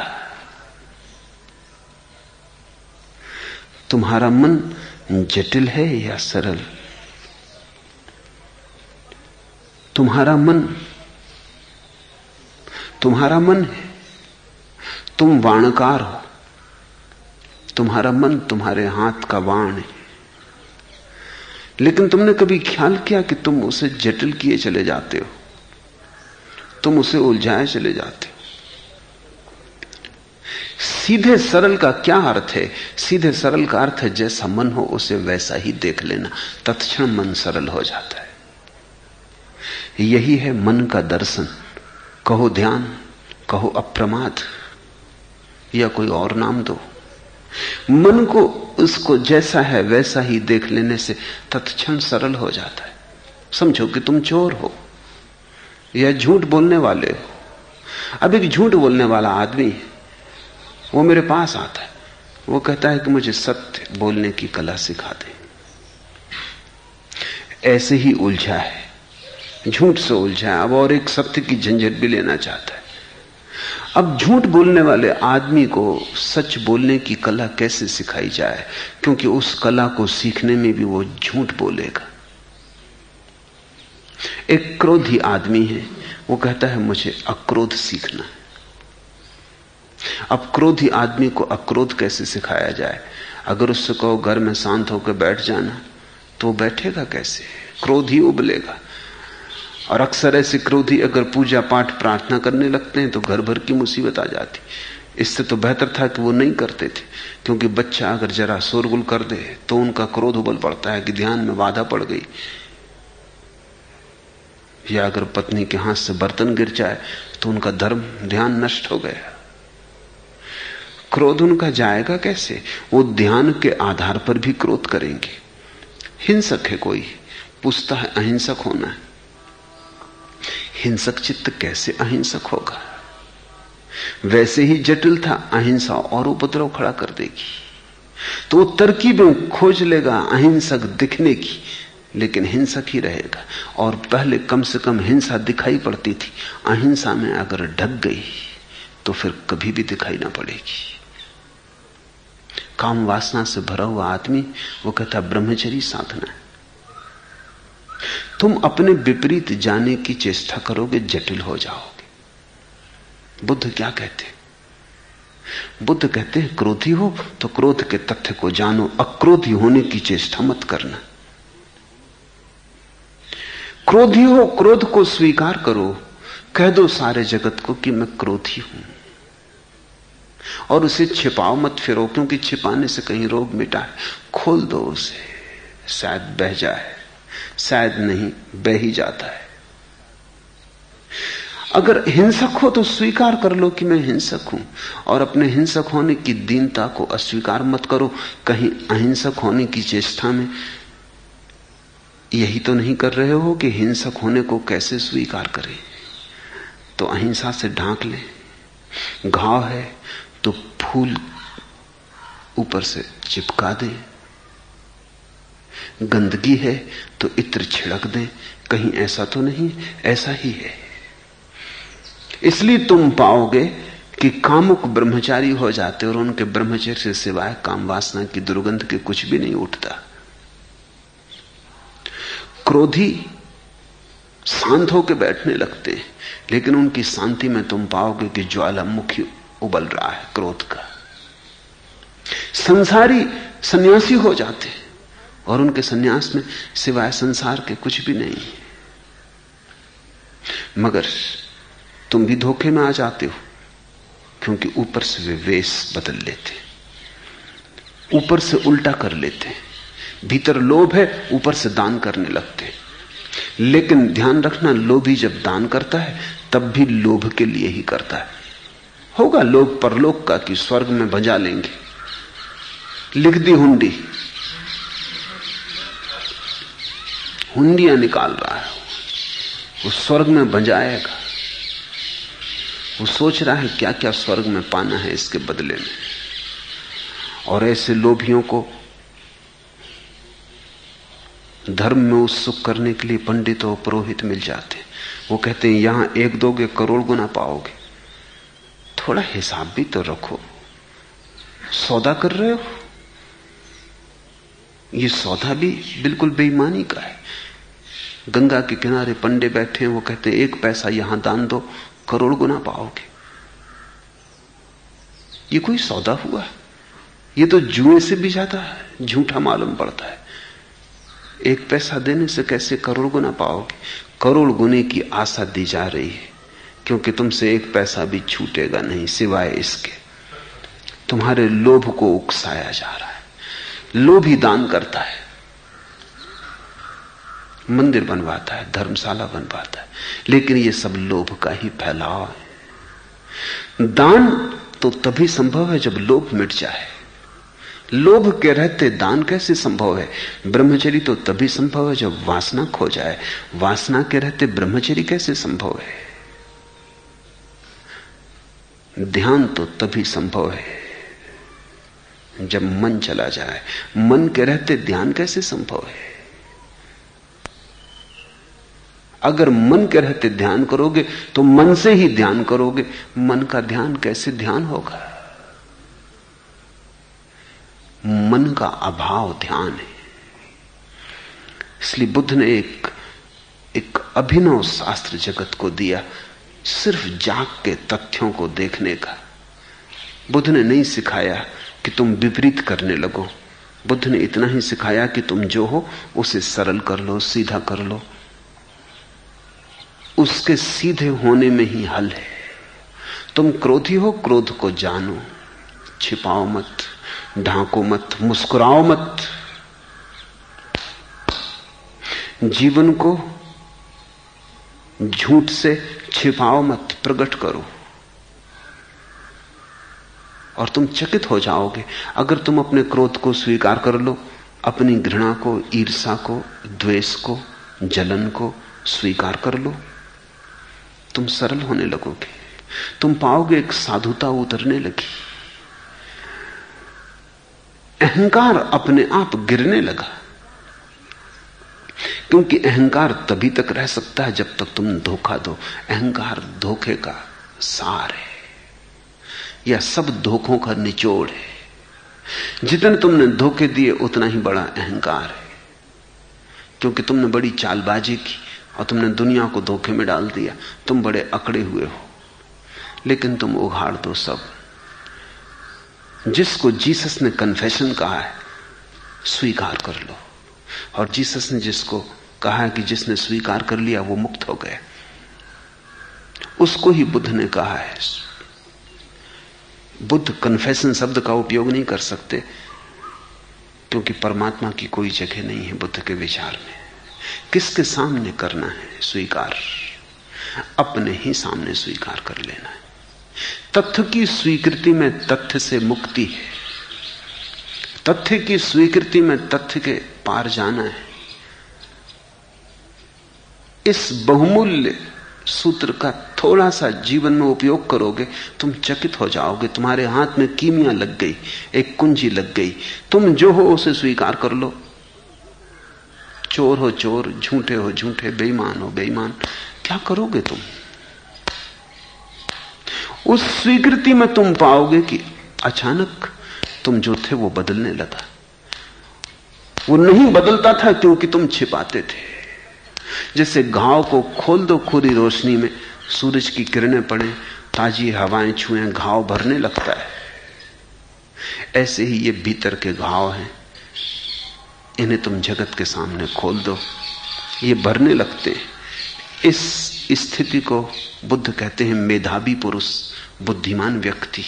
तुम्हारा मन जटिल है या सरल? तुम्हारा मन है, तुम वाणकार हो, तुम्हारा मन तुम्हारे हाथ का वाण है, लेकिन तुमने कभी ख्याल किया कि तुम उसे जटिल किए चले जाते हो, तुम उसे उलझाए चले जाते हो। सीधे सरल का क्या अर्थ है? सीधे सरल का अर्थ है जैसा मन हो उसे वैसा ही देख लेना, तत्क्षण मन सरल हो जाता है। यही है मन का दर्शन। कहो ध्यान, कहो अप्रमाद, या कोई और नाम दो। मन को उसको जैसा है वैसा ही देख लेने से तत्क्षण सरल हो जाता है। समझो कि तुम चोर हो या झूठ बोलने वाले हो। अब एक झूठ बोलने वाला आदमी है, वो मेरे पास आता है, वो कहता है कि मुझे सत्य बोलने की कला सिखा दे। ऐसे ही उलझा है, झूठ से उलझा है, अब और एक सत्य की झंझट भी लेना चाहता है। अब झूठ बोलने वाले आदमी को सच बोलने की कला कैसे सिखाई जाए, क्योंकि उस कला को सीखने में भी वो झूठ बोलेगा। एक क्रोधी आदमी है, वो कहता है मुझे अक्रोध सीखना है। अब क्रोधी आदमी को अक्रोध कैसे सिखाया जाए? अगर उससे कहो घर में शांत होकर बैठ जाना, तो बैठेगा कैसे? क्रोध ही उबलेगा। और अक्सर ऐसे क्रोधी अगर पूजा पाठ प्रार्थना करने लगते हैं तो घर भर की मुसीबत आ जाती। इससे तो बेहतर था कि वो नहीं करते थे, क्योंकि बच्चा अगर जरा शोरगुल कर दे तो उनका क्रोध उबल पड़ता है कि ध्यान में बाधा पड़ गई, या अगर पत्नी के हाथ से बर्तन गिर जाए तो उनका धर्म ध्यान नष्ट हो गया। क्रोध उनका जाएगा कैसे? वो ध्यान के आधार पर भी क्रोध करेंगे। हिंसक है कोई, पूछता है अहिंसक होना है। हिंसक चित्त कैसे अहिंसक होगा? वैसे ही जटिल था, अहिंसा और उपद्रव खड़ा कर देगी। तो वो तरकीबें खोज लेगा अहिंसक दिखने की, लेकिन हिंसक ही रहेगा। और पहले कम से कम हिंसा दिखाई पड़ती थी, अहिंसा में अगर ढक गई तो फिर कभी भी दिखाई ना पड़ेगी। काम वासना से भरा हुआ आदमी, वो कहता ब्रह्मचर्य साधना है। तुम अपने विपरीत जाने की चेष्टा करोगे, जटिल हो जाओगे। बुद्ध क्या कहते? बुद्ध कहते हैं क्रोधी हो तो क्रोध के तथ्य को जानो, अक्रोधी होने की चेष्टा मत करना। क्रोधी हो, क्रोध को स्वीकार करो, कह दो सारे जगत को कि मैं क्रोधी हूं। और उसे छिपाओ मत फिरो, क्योंकि छिपाने से कहीं रोग मिटा है। खोल दो उसे, शायद बह जाए, शायद नहीं, बह ही जाता है। अगर हिंसक हो तो स्वीकार कर लो कि मैं हिंसक हूं, और अपने हिंसक होने की दीनता को अस्वीकार मत करो। कहीं अहिंसक होने की चेष्टा में यही तो नहीं कर रहे हो कि हिंसक होने को कैसे स्वीकार करें? तो अहिंसा से ढांक ले। घाव है तो फूल ऊपर से चिपका दे, गंदगी है तो इत्र छिड़क दे, कहीं ऐसा तो नहीं? ऐसा ही है। इसलिए तुम पाओगे कि कामुक ब्रह्मचारी हो जाते और उनके ब्रह्मचर्य से सिवाय काम वासना की दुर्गंध के कुछ भी नहीं उठता। क्रोधी शांत होकर बैठने लगते हैं, लेकिन उनकी शांति में तुम पाओगे कि ज्वालामुखी उबल रहा है क्रोध का। संसारी सन्यासी हो जाते हैं और उनके सन्यास में सिवाय संसार के कुछ भी नहीं। मगर तुम भी धोखे में आ जाते हो, क्योंकि ऊपर से वे वेश बदल लेते, ऊपर से उल्टा कर लेते। भीतर लोभ है, ऊपर से दान करने लगते। लेकिन ध्यान रखना, लोभी जब दान करता है तब भी लोभ के लिए ही करता है। होगा लोभ परलोक का कि स्वर्ग में बजा लेंगे, लिख दी हुंडी, हुंडियां निकाल रहा है, वो स्वर्ग में बजाएगा। वो सोच रहा है क्या क्या स्वर्ग में पाना है इसके बदले में। और ऐसे लोभियों को धर्म में उत्सुक करने के लिए पंडित और पुरोहित मिल जाते हैं। वो कहते हैं यहां एक दोगे करोड़ गुना पाओगे। थोड़ा हिसाब भी तो रखो, सौदा कर रहे हो। ये सौदा भी बिल्कुल बेईमानी का है। गंगा के किनारे पंडे बैठे हैं, वो कहते हैं 1 पैसा यहां दान दो, करोड़ गुना पाओगे। ये कोई सौदा हुआ? ये तो जुए से भी ज्यादा झूठा मालूम पड़ता है। 1 पैसा देने से कैसे करोड़ गुना पाओगे? करोड़ गुने की आशा दी जा रही है, क्योंकि तुमसे 1 पैसा भी छूटेगा नहीं सिवाय इसके। तुम्हारे लोभ को उकसाया जा रहा है। लोभी दान करता है, मंदिर बनवाता है, धर्मशाला बनवाता है, लेकिन ये सब लोभ का ही फैलाव है। दान तो तभी संभव है जब लोभ मिट जाए। लोभ के रहते दान कैसे संभव है? ब्रह्मचर्य तो तभी संभव है जब वासना खो जाए। वासना के रहते ब्रह्मचर्य कैसे संभव है? ध्यान तो तभी संभव है जब मन चला जाए। मन के रहते ध्यान कैसे संभव है? अगर मन के रहते ध्यान करोगे तो मन से ही ध्यान करोगे। मन का ध्यान कैसे ध्यान होगा? मन का अभाव ध्यान है। इसलिए बुद्ध ने एक अभिनव शास्त्र जगत को दिया, सिर्फ जाग के तथ्यों को देखने का। बुद्ध ने नहीं सिखाया कि तुम विपरीत करने लगो। बुद्ध ने इतना ही सिखाया कि तुम जो हो उसे सरल कर लो, सीधा कर लो। उसके सीधे होने में ही हल है। तुम क्रोधी हो, क्रोध को जानो, छिपाओ मत, ढांको मत, मुस्कुराओ मत। जीवन को झूठ से छिपाओ मत, प्रकट करो। और तुम चकित हो जाओगे अगर तुम अपने क्रोध को स्वीकार कर लो, अपनी घृणा को, ईर्ष्या को, द्वेष को, जलन को स्वीकार कर लो, तुम सरल होने लगोगे। तुम पाओगे एक साधुता उतरने लगी। अहंकार अपने आप गिरने लगा, क्योंकि अहंकार तभी तक रह सकता है जब तक तुम धोखा दो। अहंकार धोखे का सार है, या सब धोखों का निचोड़ है। जितने तुमने धोखे दिए उतना ही बड़ा अहंकार है, क्योंकि तुमने बड़ी चालबाजी की और तुमने दुनिया को धोखे में डाल दिया। तुम बड़े अकड़े हुए हो, लेकिन तुम उघाड़ दो सब। जिसको जीसस ने कन्फेशन कहा है, स्वीकार कर लो। और जीसस ने जिसको कहा है कि जिसने स्वीकार कर लिया वो मुक्त हो गया, उसको ही बुद्ध ने कहा है बुद्ध कन्फेशन शब्द का उपयोग नहीं कर सकते, क्योंकि परमात्मा की कोई जगह नहीं है बुद्ध के विचार में। किसके सामने करना है स्वीकार? अपने ही सामने स्वीकार कर लेना है। तथ्य की स्वीकृति में तथ्य से मुक्ति है। तथ्य की स्वीकृति में तथ्य के पार जाना है। इस बहुमूल्य सूत्र का थोड़ा सा जीवन में उपयोग करोगे, तुम चकित हो जाओगे। तुम्हारे हाथ में कीमिया लग गई, एक कुंजी लग गई। तुम जो हो उसे स्वीकार कर लो। चोर हो चोर, झूठे हो झूठे, बेईमान हो बेईमान, क्या करोगे तुम? उस स्वीकृति में तुम पाओगे कि अचानक तुम जो थे वो बदलने लगा। वो नहीं बदलता था क्योंकि तुम छिपाते थे। जैसे घाव को खोल दो खुली रोशनी में, सूरज की किरणें पड़े, ताजी हवाएं छुएं, घाव भरने लगता है। ऐसे ही ये भीतर के घाव हैं, इन्हें तुम जगत के सामने खोल दो, ये भरने लगते हैं। इस स्थिति को बुद्ध कहते हैं मेधावी पुरुष, बुद्धिमान व्यक्ति,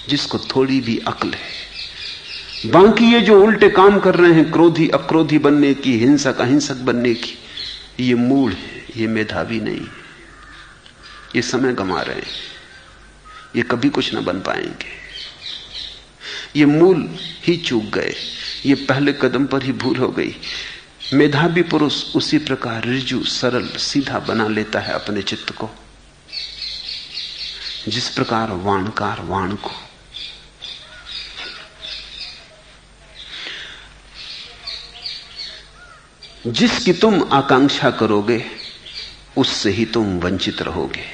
जिसको थोड़ी भी अक्ल है। बाकी ये जो उल्टे काम कर रहे हैं, क्रोधी अक्रोधी बनने की, हिंसक अहिंसक बनने की, ये मूल है, ये मेधावी नहीं। ये समय गंवा रहे हैं, ये कभी कुछ ना बन पाएंगे। ये मूल ही चूक गए, ये पहले कदम पर ही भूल हो गई। मेधावी पुरुष उसी प्रकार ऋजु सरल सीधा बना लेता है अपने चित्त को, जिस प्रकार वाणकार वाण को। जिसकी तुम आकांक्षा करोगे उससे ही तुम वंचित रहोगे।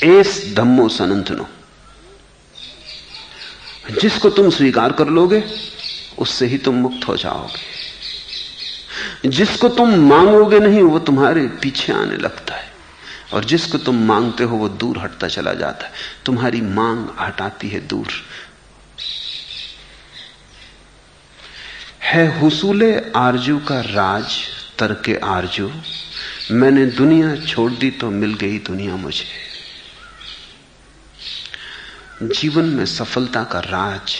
एस धम्मो सनंतनो, जिसको तुम स्वीकार कर लोगे उससे ही तुम मुक्त हो जाओगे। जिसको तुम मांगोगे नहीं वो तुम्हारे पीछे आने लगता है, और जिसको तुम मांगते हो वो दूर हटता चला जाता है। तुम्हारी मांग हटाती है दूर। है हुसूले आरजू का राज तरके आरजू, मैंने दुनिया छोड़ दी तो मिल गई दुनिया मुझे। जीवन में सफलता का राज,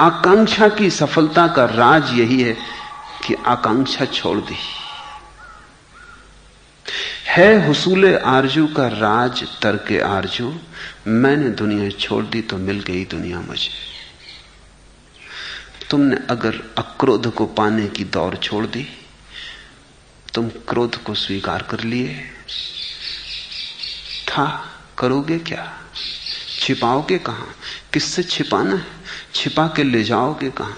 आकांक्षा की सफलता का राज यही है कि आकांक्षा छोड़ दी। है हुसूले आरजू का राज तरके आरजू, मैंने दुनिया छोड़ दी तो मिल गई दुनिया मुझे। तुमने अगर अक्रोध को पाने की दौड़ छोड़ दी, तुम क्रोध को स्वीकार कर लिए, था करोगे क्या? छिपाओगे कहां? किससे छिपाना है? छिपा के ले जाओगे कहां?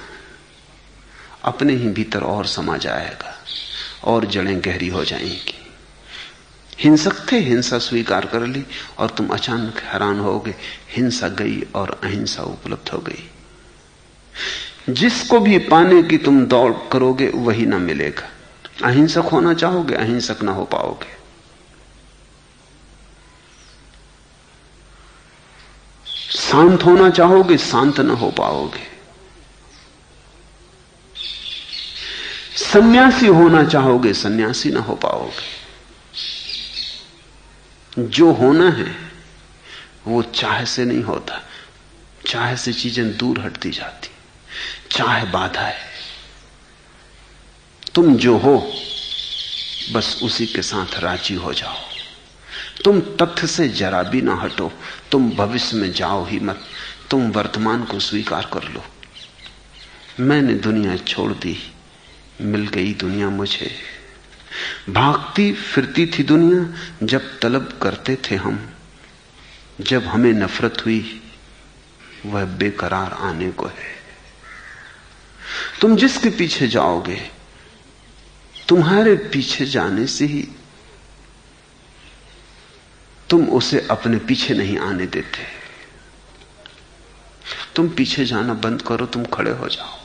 अपने ही भीतर और समा जाएगा और जड़ें गहरी हो जाएंगी। हिंसक थे, हिंसा स्वीकार कर ली और तुम अचानक हैरान होगे, हिंसा गई और अहिंसा उपलब्ध हो गई। जिसको भी पाने की तुम दौड़ करोगे वही ना मिलेगा। अहिंसक होना चाहोगे, अहिंसक ना हो पाओगे। शांत होना चाहोगे, शांत ना हो पाओगे। सन्यासी होना चाहोगे, सन्यासी ना हो पाओगे। जो होना है वो चाह से नहीं होता। चाह से चीजें दूर हटती जाती, चाह बाधा है। तुम जो हो बस उसी के साथ राजी हो जाओ। तुम तथ्य से जरा भी ना हटो। तुम भविष्य में जाओ ही मत। तुम वर्तमान को स्वीकार कर लो। मैंने दुनिया छोड़ दी, मिल गई दुनिया मुझे। भागती फिरती थी दुनिया जब तलब करते थे हम। जब हमें नफरत हुई वह बेकरार आने को है। तुम जिसके पीछे जाओगे, तुम्हारे पीछे जाने से ही तुम उसे अपने पीछे नहीं आने देते। तुम पीछे जाना बंद करो, तुम खड़े हो जाओ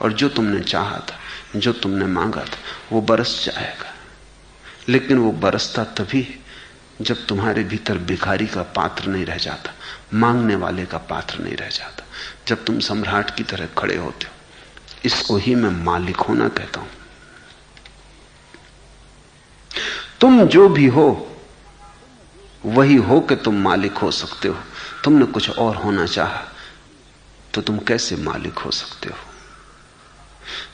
और जो तुमने चाहा था, जो तुमने मांगा था, वो बरस जाएगा। लेकिन वो बरसता तभी है जब तुम्हारे भीतर भिखारी का पात्र नहीं रह जाता, मांगने वाले का पात्र नहीं रह जाता, जब तुम सम्राट की तरह खड़े होते हो। इसको ही मैं मालिक होना कहता हूं। तुम जो भी हो वही हो कि तुम मालिक हो सकते हो। तुमने कुछ और होना चाहा तो तुम कैसे मालिक हो सकते हो?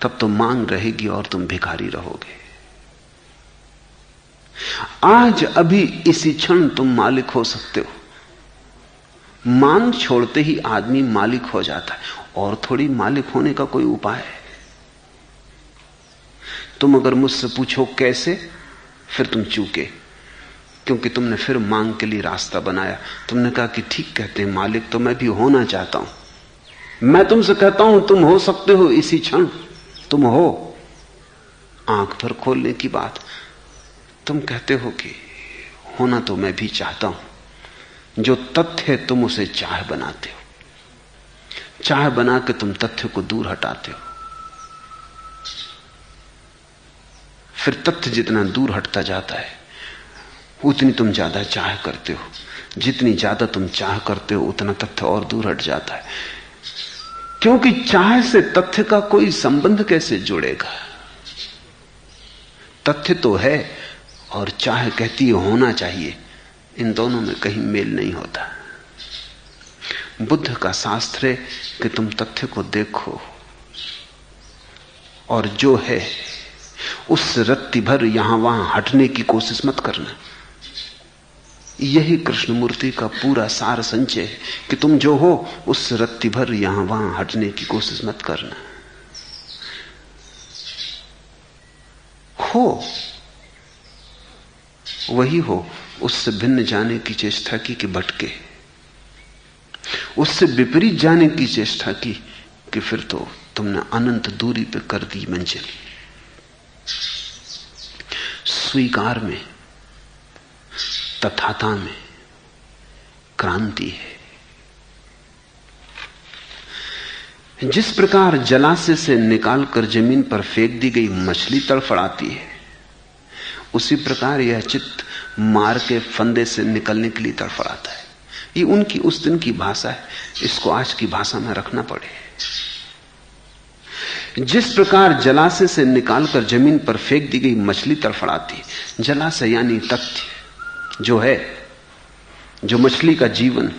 तब तो मांग रहेगी और तुम भिखारी रहोगे। आज अभी इसी क्षण तुम मालिक हो सकते हो। मांग छोड़ते ही आदमी मालिक हो जाता है, और थोड़ी मालिक होने का कोई उपाय है। तुम अगर मुझसे पूछो कैसे, फिर तुम चूके, क्योंकि तुमने फिर मांग के लिए रास्ता बनाया। तुमने कहा कि ठीक कहते हैं मालिक, तो मैं भी होना चाहता हूं। मैं तुमसे कहता हूं तुम हो सकते हो इसी क्षण, तुम हो। आंख भर खोलने की बात। तुम कहते हो कि होना तो मैं भी चाहता हूं। जो तथ्य है तुम उसे चाह बनाते हो। चाह बना के तुम तथ्य को दूर हटाते हो। फिर तथ्य जितना दूर हटता जाता है उतनी तुम ज्यादा चाह करते हो। जितनी ज्यादा तुम चाह करते हो उतना तथ्य और दूर हट जाता है। क्योंकि चाह से तथ्य का कोई संबंध कैसे जुड़ेगा? तथ्य तो है और चाह कहती है होना चाहिए। इन दोनों में कहीं मेल नहीं होता। बुद्ध का शास्त्र है कि तुम तथ्य को देखो और जो है उस रत्ती भर यहां वहां हटने की कोशिश मत करना। यही कृष्णमूर्ति का पूरा सार संचय है कि तुम जो हो उस रत्ती भर यहां वहां हटने की कोशिश मत करना। हो वही हो। उससे भिन्न जाने की चेष्टा की कि भटके, उससे विपरीत जाने की चेष्टा की कि फिर तो तुमने अनंत दूरी पे कर दी मंजिल। स्वीकार में, तथाता में क्रांति है। जिस प्रकार जलाशय से निकालकर जमीन पर फेंक दी गई मछली तड़फड़ाती है, उसी प्रकार यह चित्त मार के फंदे से निकलने के लिए तड़फड़ाता है। ये उनकी उस दिन की भाषा है, इसको आज की भाषा में रखना पड़े। जिस प्रकार जलाशय से निकालकर जमीन पर फेंक दी गई मछली तड़फड़ाती है। जलाशय यानी तथ्य जो है, जो मछली का जीवन,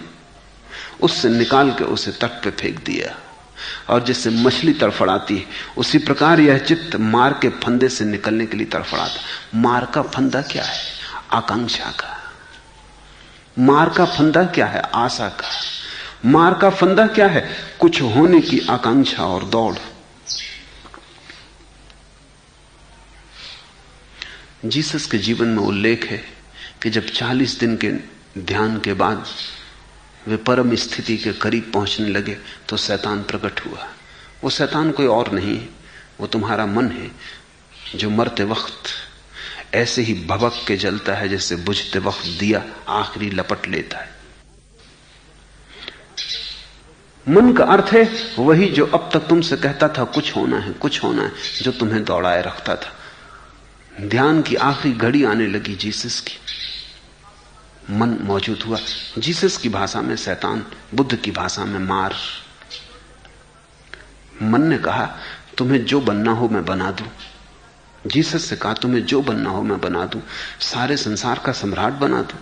उससे निकाल के उसे तट पे फेंक दिया और जिससे मछली तड़फड़ाती है, उसी प्रकार यह चित्त मार के फंदे से निकलने के लिए तड़फड़ाता। मार का फंदा क्या है? आकांक्षा का। मार का फंदा क्या है? आशा का। मार का फंदा क्या है? कुछ होने की आकांक्षा और दौड़। जीसस के जीवन में उल्लेख है कि जब 40 दिन के ध्यान के बाद वे परम स्थिति के करीब पहुंचने लगे तो शैतान प्रकट हुआ। वो शैतान कोई और नहीं है, वो तुम्हारा मन है जो मरते वक्त ऐसे ही भभक के जलता है जैसे बुझते वक्त दिया आखिरी लपट लेता है। मन का अर्थ है वही जो अब तक तुमसे कहता था कुछ होना है, कुछ होना है, जो तुम्हें दौड़ाए रखता था। ध्यान की आखिरी घड़ी आने लगी जीसस की, मन मौजूद हुआ। जीसस की भाषा में शैतान, बुद्ध की भाषा में मार। मन ने कहा तुम्हें जो बनना हो मैं बना दूं। जीसस से कहा तुम्हें जो बनना हो मैं बना दूं, सारे संसार का सम्राट बना दूं,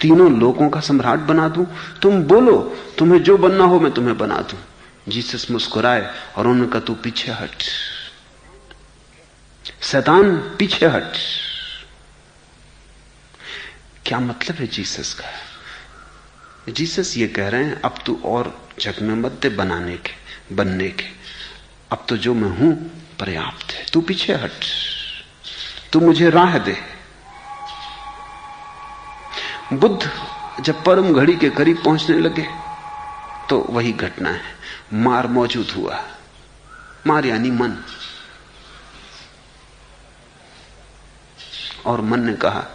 तीनों लोगों का सम्राट बना दूं। तुम बोलो तुम्हें जो बनना हो मैं तुम्हें बना दूं। जीसस मुस्कुराए और उन्होंने कहा तू पीछे हट, शैतान पीछे हट। क्या मतलब है जीसस का? जीसस ये कह रहे हैं अब तू और जग में मत दे बनाने के, बनने के। अब तो जो मैं हूं पर्याप्त है, तू पीछे हट, तू मुझे राह दे। बुद्ध जब परम घड़ी के करीब पहुंचने लगे तो वही घटना है, मार मौजूद हुआ। मार यानी मन। और मन ने कहा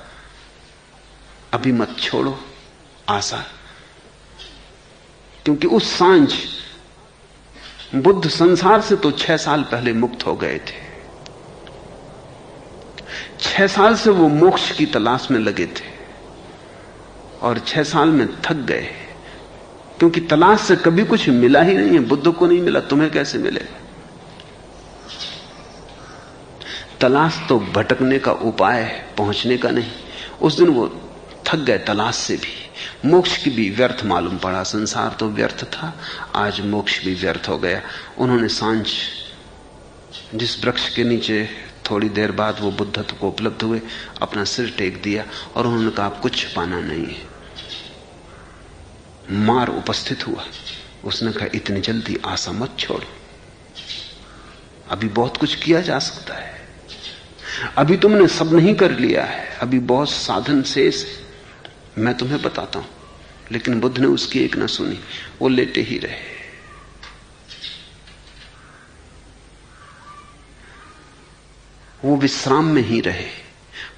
अभी मत छोड़ो आशा, क्योंकि उस सांझ बुद्ध संसार से तो 6 साल पहले मुक्त हो गए थे। 6 साल से वो मोक्ष की तलाश में लगे थे और 6 साल में थक गए, क्योंकि तलाश से कभी कुछ मिला ही नहीं है। बुद्ध को नहीं मिला, तुम्हें कैसे मिलेगा? तलाश तो भटकने का उपाय है, पहुंचने का नहीं। उस दिन वो थक गए तलाश से भी, मोक्ष की भी व्यर्थ मालूम पड़ा। संसार तो व्यर्थ था, आज मोक्ष भी व्यर्थ हो गया। उन्होंने सांझ जिस वृक्ष के नीचे थोड़ी देर बाद वो बुद्धत्व को उपलब्ध हुए, अपना सिर टेक दिया और उन्होंने कहा कुछ पाना नहीं है। मार उपस्थित हुआ, उसने कहा इतनी जल्दी आशा मत छोड़ो, अभी बहुत कुछ किया जा सकता है, अभी तुमने सब नहीं कर लिया है, अभी बहुत साधन शेष है, मैं तुम्हें बताता हूं। लेकिन बुद्ध ने उसकी एक ना सुनी, वो लेटे ही रहे। वो विश्राम में ही रहे।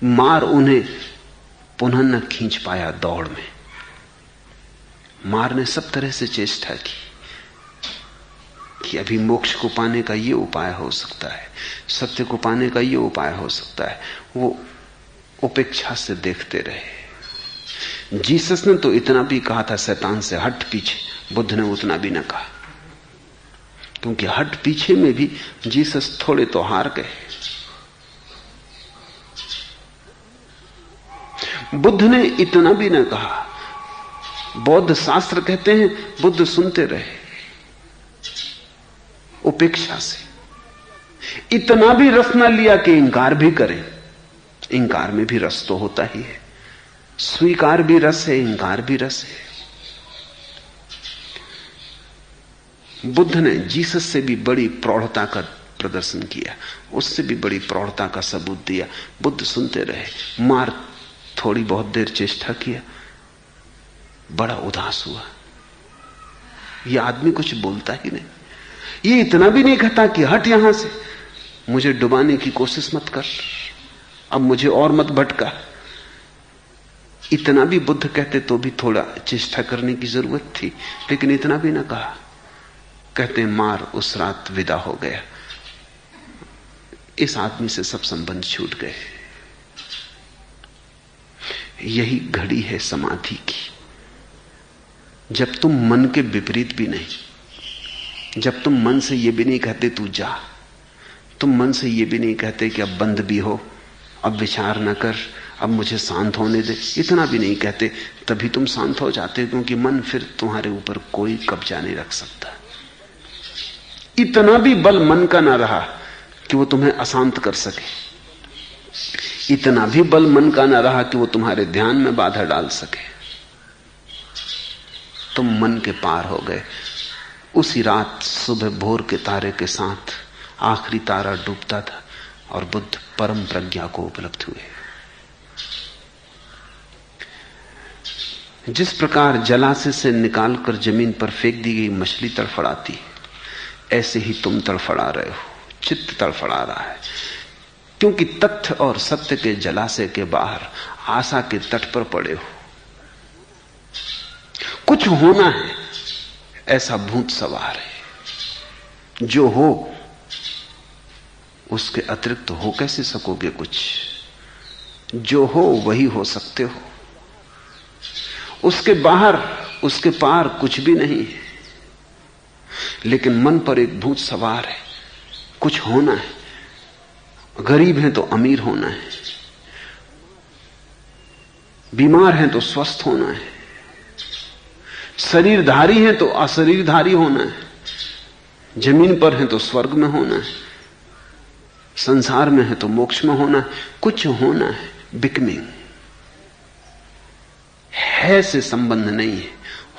मार उन्हें पुनः न खींच पाया दौड़ में। मार ने सब तरह से चेष्टा की कि अभी मोक्ष को पाने का ये उपाय हो सकता है, सत्य को पाने का ये उपाय हो सकता है। वो उपेक्षा से देखते रहे। जीसस ने तो इतना भी कहा था शैतान से हट पीछे, बुद्ध ने उतना भी न कहा, क्योंकि हट पीछे में भी जीसस थोड़े तो हार गए। बुद्ध ने इतना भी न कहा। बौद्ध शास्त्र कहते हैं बुद्ध सुनते रहे उपेक्षा से। इतना भी रस न लिया कि इंकार भी करें। इंकार में भी रस तो होता ही है, स्वीकार भी रस है, इंकार भी रस है। बुद्ध ने जीसस से भी बड़ी प्रौढ़ता का प्रदर्शन किया, उससे भी बड़ी प्रौढ़ता का सबूत दिया। बुद्ध सुनते रहे। मार थोड़ी बहुत देर चेष्टा किया, बड़ा उदास हुआ। यह आदमी कुछ बोलता ही नहीं। ये इतना भी नहीं कहता कि हट यहां से, मुझे डुबाने की कोशिश मत कर, अब मुझे और मत भटका। इतना भी बुद्ध कहते तो भी थोड़ा चेष्टा करने की जरूरत थी, लेकिन इतना भी ना कहा। कहते मार उस रात विदा हो गया। इस आदमी से सब संबंध छूट गए। यही घड़ी है समाधि की, जब तुम मन के विपरीत भी नहीं, जब तुम मन से यह भी नहीं कहते तू जा, तुम मन से यह भी नहीं कहते कि अब बंद भी हो, अब विचार न कर, अब मुझे शांत होने दे, इतना भी नहीं कहते। तभी तुम शांत हो जाते, क्योंकि मन फिर तुम्हारे ऊपर कोई कब्जा नहीं रख सकता। इतना भी बल मन का ना रहा कि वो तुम्हें अशांत कर सके। इतना भी बल मन का ना रहा कि वो तुम्हारे ध्यान में बाधा डाल सके। तुम मन के पार हो गए। उसी रात सुबह भोर के तारे के साथ आखिरी तारा डूबता था और बुद्ध परम प्रज्ञा को उपलब्ध हुए। जिस प्रकार जलाशय से निकालकर जमीन पर फेंक दी गई मछली तड़फड़ाती है, ऐसे ही तुम तड़फड़ा रहे हो, चित्त तड़फड़ा रहा है। क्योंकि तथ्य और सत्य के जलाशय के बाहर आशा के तट पर पड़े हो। कुछ होना है, ऐसा भूत सवार है। जो हो उसके अतिरिक्त हो कैसे सकोगे कुछ? जो हो वही हो सकते हो, उसके बाहर उसके पार कुछ भी नहीं है। लेकिन मन पर एक भूत सवार है। कुछ होना है, गरीब हैं तो अमीर होना है, बीमार हैं तो स्वस्थ होना है, शरीरधारी हैं तो अशरीरधारी होना है, जमीन पर हैं तो स्वर्ग में होना है, संसार में है तो मोक्ष में होना है। कुछ होना है, बिकमिंग। है से संबंध नहीं है,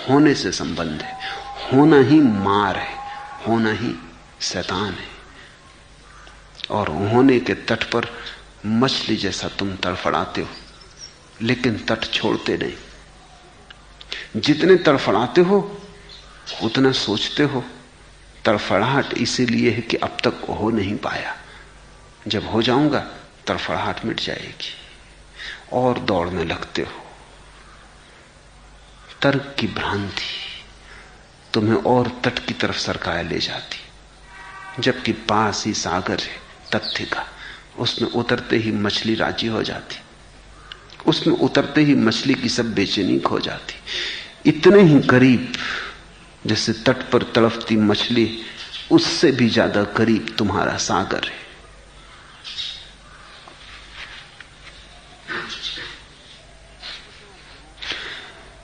होने से संबंध है। होना ही मार है, होना ही शैतान है। और होने के तट पर मछली जैसा तुम तड़फड़ाते हो, लेकिन तट छोड़ते नहीं। जितने तड़फड़ाते हो उतना सोचते हो। तड़फड़ाहट इसीलिए है कि अब तक हो नहीं पाया, जब हो जाऊंगा तड़फड़ाहट मिट जाएगी, और दौड़ने लगते हो। तर्क की भ्रांति तुम्हें और तट की तरफ सरकाए ले जाती, जबकि पास ही सागर है तथ्य का। उसमें उतरते ही मछली राजी हो जाती, उसमें उतरते ही मछली की सब बेचैनी खो जाती। इतने ही करीब जैसे तट पर तड़पती मछली, उससे भी ज्यादा करीब तुम्हारा सागर है।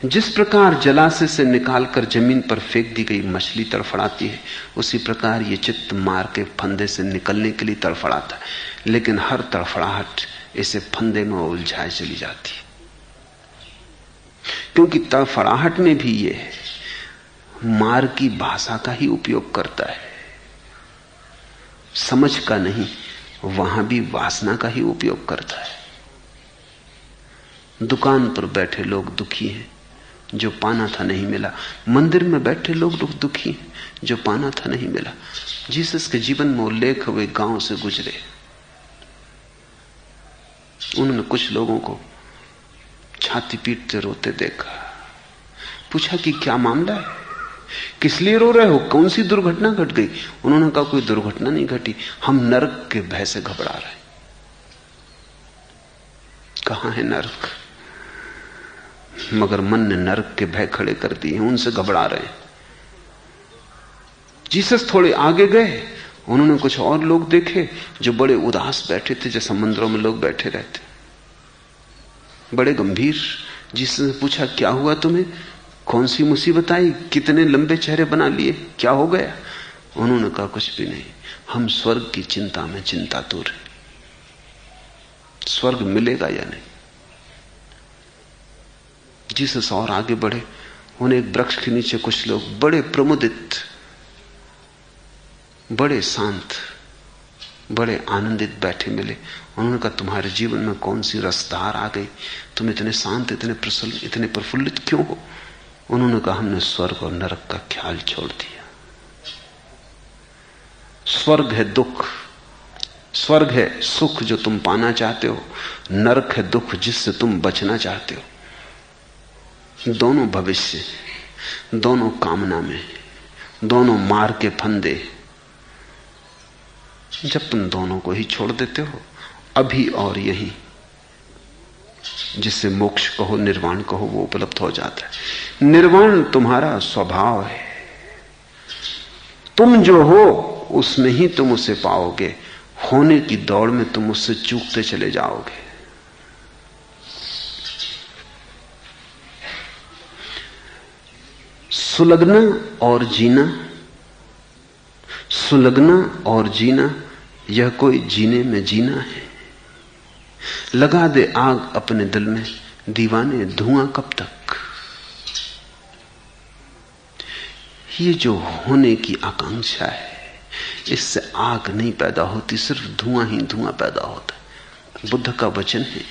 जिस प्रकार जलाशय से निकालकर जमीन पर फेंक दी गई मछली तड़फड़ाती है, उसी प्रकार ये चित्त मार के फंदे से निकलने के लिए तड़फड़ाता है, लेकिन हर तड़फड़ाहट इसे फंदे में उलझाए चली जाती है। क्योंकि तड़फड़ाहट में भी ये मार की भाषा का ही उपयोग करता है, समझ का नहीं, वहां भी वासना का ही उपयोग करता है। दुकान पर बैठे लोग दुखी हैं, जो पाना था नहीं मिला। मंदिर में बैठे लोग दुखी हैं, जो पाना था नहीं मिला। जीसस के जीवन में उल्लेख हुए गांव से गुजरे, उन्होंने कुछ लोगों को छाती पीटते रोते देखा। पूछा कि क्या मामला है, किस लिए रो रहे हो, कौन सी दुर्घटना घट गई? उन्होंने कहा कोई दुर्घटना नहीं घटी, हम नरक के भय से घबरा रहे हैं। कहां है नरक? मगर मन ने नरक के भय खड़े कर दिए, उनसे घबरा रहे हैं। जीसस थोड़े आगे गए, उन्होंने कुछ और लोग देखे जो बड़े उदास बैठे थे, जैसे मंदिरों में लोग बैठे रहते, बड़े गंभीर। जीसस ने पूछा क्या हुआ तुम्हें, कौन सी मुसीबत आई, कितने लंबे चेहरे बना लिए, क्या हो गया? उन्होंने कहा कुछ भी नहीं, हम स्वर्ग की चिंता में चिंतातुर हैं, स्वर्ग मिलेगा या नहीं। जीसस और आगे बढ़े, उन्हें एक वृक्ष के नीचे कुछ लोग बड़े प्रमुदित, बड़े शांत, बड़े आनंदित बैठे मिले। उन्होंने कहा तुम्हारे जीवन में कौन सी रसधार आ गई, तुम इतने शांत, इतने प्रसन्न, इतने प्रफुल्लित क्यों हो? उन्होंने कहा हमने स्वर्ग और नरक का ख्याल छोड़ दिया। स्वर्ग है दुख, स्वर्ग है सुख जो तुम पाना चाहते हो, नरक है दुख जिससे तुम बचना चाहते हो। दोनों भविष्य, दोनों कामना में, दोनों मार के फंदे। जब तुम दोनों को ही छोड़ देते हो, अभी और यही, जिसे मोक्ष कहो, निर्वाण कहो, वो उपलब्ध हो जाता है। निर्वाण तुम्हारा स्वभाव है, तुम जो हो उसमें ही तुम उसे पाओगे। होने की दौड़ में तुम उससे चूकते चले जाओगे। सुलगना और जीना, सुलगना और जीना, यह कोई जीने में जीना है। लगा दे आग अपने दिल में, दीवाने धुआं कब तक। ये जो होने की आकांक्षा है, इससे आग नहीं पैदा होती, सिर्फ धुआं ही धुआं पैदा होता है। बुद्ध का वचन है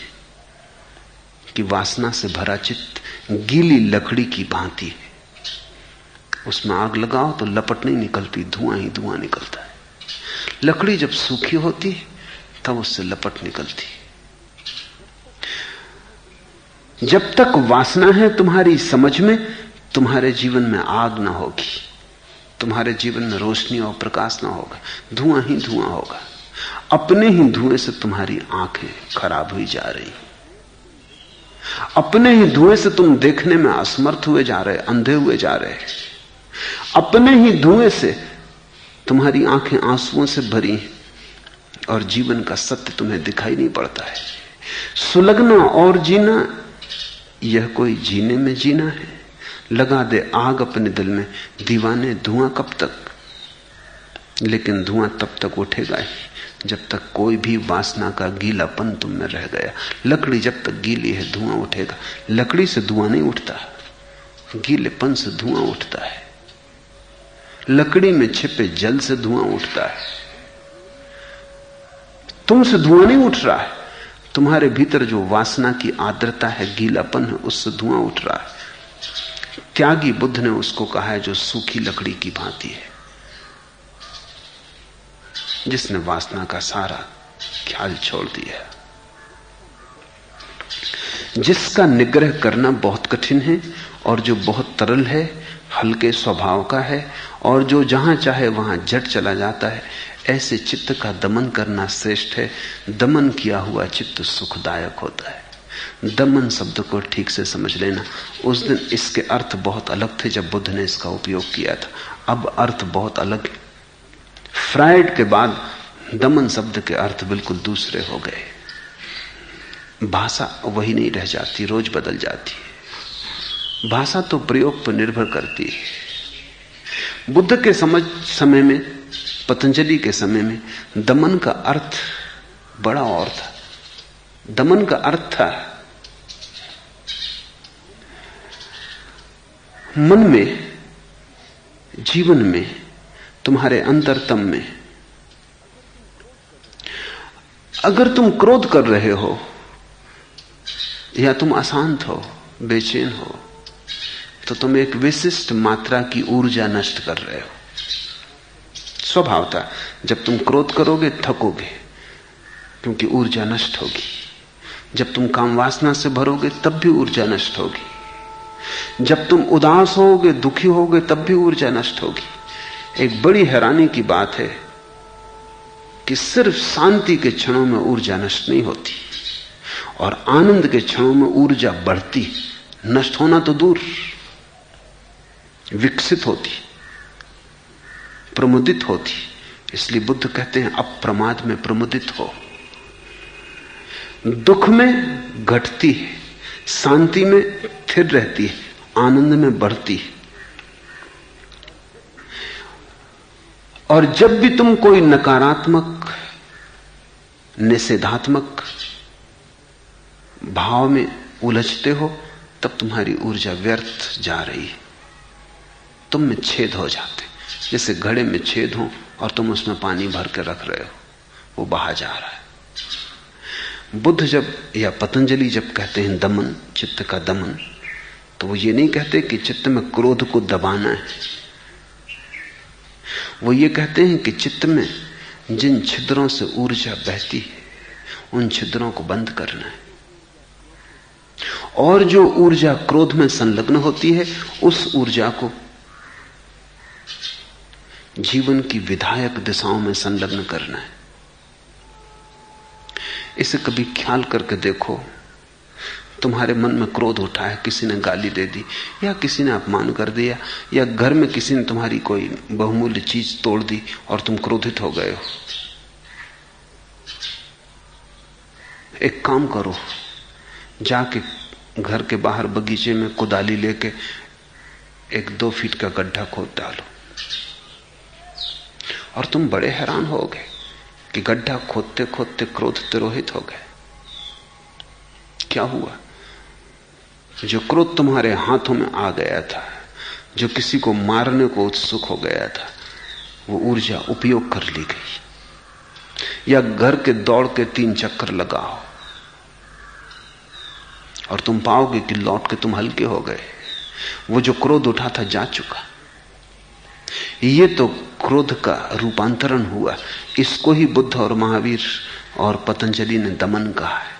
कि वासना से भरा चित्त गीली लकड़ी की भांति है, उसमें आग लगाओ तो लपट नहीं निकलती, धुआं ही धुआं निकलता है। लकड़ी जब सूखी होती है तब उससे लपट निकलती है। जब तक वासना है तुम्हारी समझ में, तुम्हारे जीवन में आग ना होगी, तुम्हारे जीवन में रोशनी और प्रकाश ना होगा, धुआं ही धुआं होगा। अपने ही धुएं से तुम्हारी आंखें खराब हुई जा रही, अपने ही धुएं से तुम देखने में असमर्थ हुए जा रहे, अंधे हुए जा रहे। अपने ही धुएं से तुम्हारी आंखें आंसुओं से भरी हैं और जीवन का सत्य तुम्हें दिखाई नहीं पड़ता है। सुलगना और जीना, यह कोई जीने में जीना है। लगा दे आग अपने दिल में, दीवाने धुआं कब तक। लेकिन धुआं तब तक उठेगा ही जब तक कोई भी वासना का गीलापन तुम में रह गया। लकड़ी जब तक गीली है धुआं उठेगा, लकड़ी से धुआं नहीं उठता, गीलेपन से धुआं उठता है। लकड़ी में छिपे जल से धुआं उठता है, तुमसे धुआं नहीं उठ रहा है। तुम्हारे भीतर जो वासना की आर्द्रता है, गीलापन है, उससे धुआं उठ रहा है। त्यागी बुद्ध ने उसको कहा है जो सूखी लकड़ी की भांति है, जिसने वासना का सारा ख्याल छोड़ दिया, जिसका निग्रह करना बहुत कठिन है और जो बहुत तरल है, हल्के स्वभाव का है और जो जहां चाहे वहां झट चला जाता है। ऐसे चित्त का दमन करना श्रेष्ठ है। दमन किया हुआ चित्त सुखदायक होता है। दमन शब्द को ठीक से समझ लेना। उस दिन इसके अर्थ बहुत अलग थे जब बुद्ध ने इसका उपयोग किया था, अब अर्थ बहुत अलग है। फ्रायड के बाद दमन शब्द के अर्थ बिल्कुल दूसरे हो गए। भाषा वही नहीं रह जाती, रोज बदल जाती है। भाषा तो प्रयोग पर निर्भर करती है। बुद्ध के समय में, पतंजलि के समय में दमन का अर्थ बड़ा और था। दमन का अर्थ था मन में, जीवन में, तुम्हारे अंतरतम में अगर तुम क्रोध कर रहे हो या तुम अशांत हो, बेचैन हो, तो तुम एक विशिष्ट मात्रा की ऊर्जा नष्ट कर रहे हो। स्वभावतः जब तुम क्रोध करोगे थकोगे, क्योंकि ऊर्जा नष्ट होगी। जब तुम काम वासना से भरोगे तब भी ऊर्जा नष्ट होगी। जब तुम उदास होगे, दुखी होगे, तब भी ऊर्जा नष्ट होगी। एक बड़ी हैरानी की बात है कि सिर्फ शांति के क्षणों में ऊर्जा नष्ट नहीं होती, और आनंद के क्षणों में ऊर्जा बढ़ती, नष्ट होना तो दूर, विकसित होती, प्रमुदित होती। इसलिए बुद्ध कहते हैं अप्रमाद में प्रमुदित हो। दुख में घटती है, शांति में स्थिर रहती है, आनंद में बढ़ती है। और जब भी तुम कोई नकारात्मक, निषेधात्मक भाव में उलझते हो, तब तुम्हारी ऊर्जा व्यर्थ जा रही है। तुम में छेद हो जाते, जैसे घड़े में छेद हो और तुम उसमें पानी भर के रख रहे हो, वो बहा जा रहा है। बुद्ध जब या पतंजलि जब कहते हैं दमन, चित्त का दमन, तो वो ये नहीं कहते कि चित्त में क्रोध को दबाना है। वो ये कहते हैं कि चित्त में जिन छिद्रों से ऊर्जा बहती है, उन छिद्रों को बंद करना है। और जो ऊर्जा क्रोध में संलग्न होती है, उस ऊर्जा को जीवन की विधायक दिशाओं में संलग्न करना है। इसे कभी ख्याल करके देखो, तुम्हारे मन में क्रोध उठा है, किसी ने गाली दे दी, या किसी ने अपमान कर दिया, या घर में किसी ने तुम्हारी कोई बहुमूल्य चीज तोड़ दी और तुम क्रोधित हो गए हो। एक काम करो, जाके घर के बाहर बगीचे में कुदाली लेके 1-2 फीट का गड्ढा खोद डालो, और तुम बड़े हैरान होगे कि गड्ढा खोदते खोदते क्रोध तिरोहित हो गए। क्या हुआ? जो क्रोध तुम्हारे हाथों में आ गया था, जो किसी को मारने को उत्सुक हो गया था, वो ऊर्जा उपयोग कर ली गई। या घर के दौड़ के 3 चक्कर लगाओ और तुम पाओगे कि लौट के तुम हल्के हो गए। वो जो क्रोध उठा था जा चुका। ये तो क्रोध का रूपांतरण हुआ। इसको ही बुद्ध और महावीर और पतंजलि ने दमन कहा है।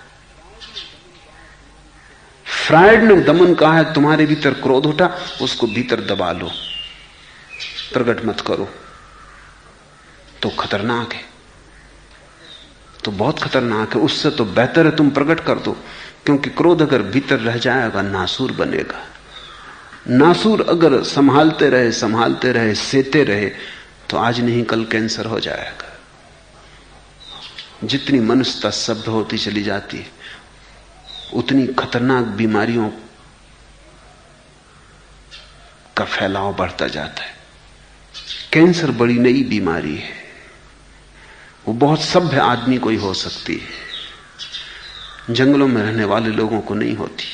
फ्रायड ने दमन कहा है, तुम्हारे भीतर क्रोध उठा, उसको भीतर दबा लो, प्रकट मत करो, तो खतरनाक है, तो बहुत खतरनाक है। उससे तो बेहतर है तुम प्रकट कर दो, क्योंकि क्रोध अगर भीतर रह जाएगा नासूर बनेगा। नासूर अगर संभालते रहे, सेते रहे, तो आज नहीं कल कैंसर हो जाएगा। जितनी मनुष्यता सभ्य होती चली जाती है, उतनी खतरनाक बीमारियों का फैलाव बढ़ता जाता है। कैंसर बड़ी नई बीमारी है, वो बहुत सभ्य आदमी को ही हो सकती है, जंगलों में रहने वाले लोगों को नहीं होती।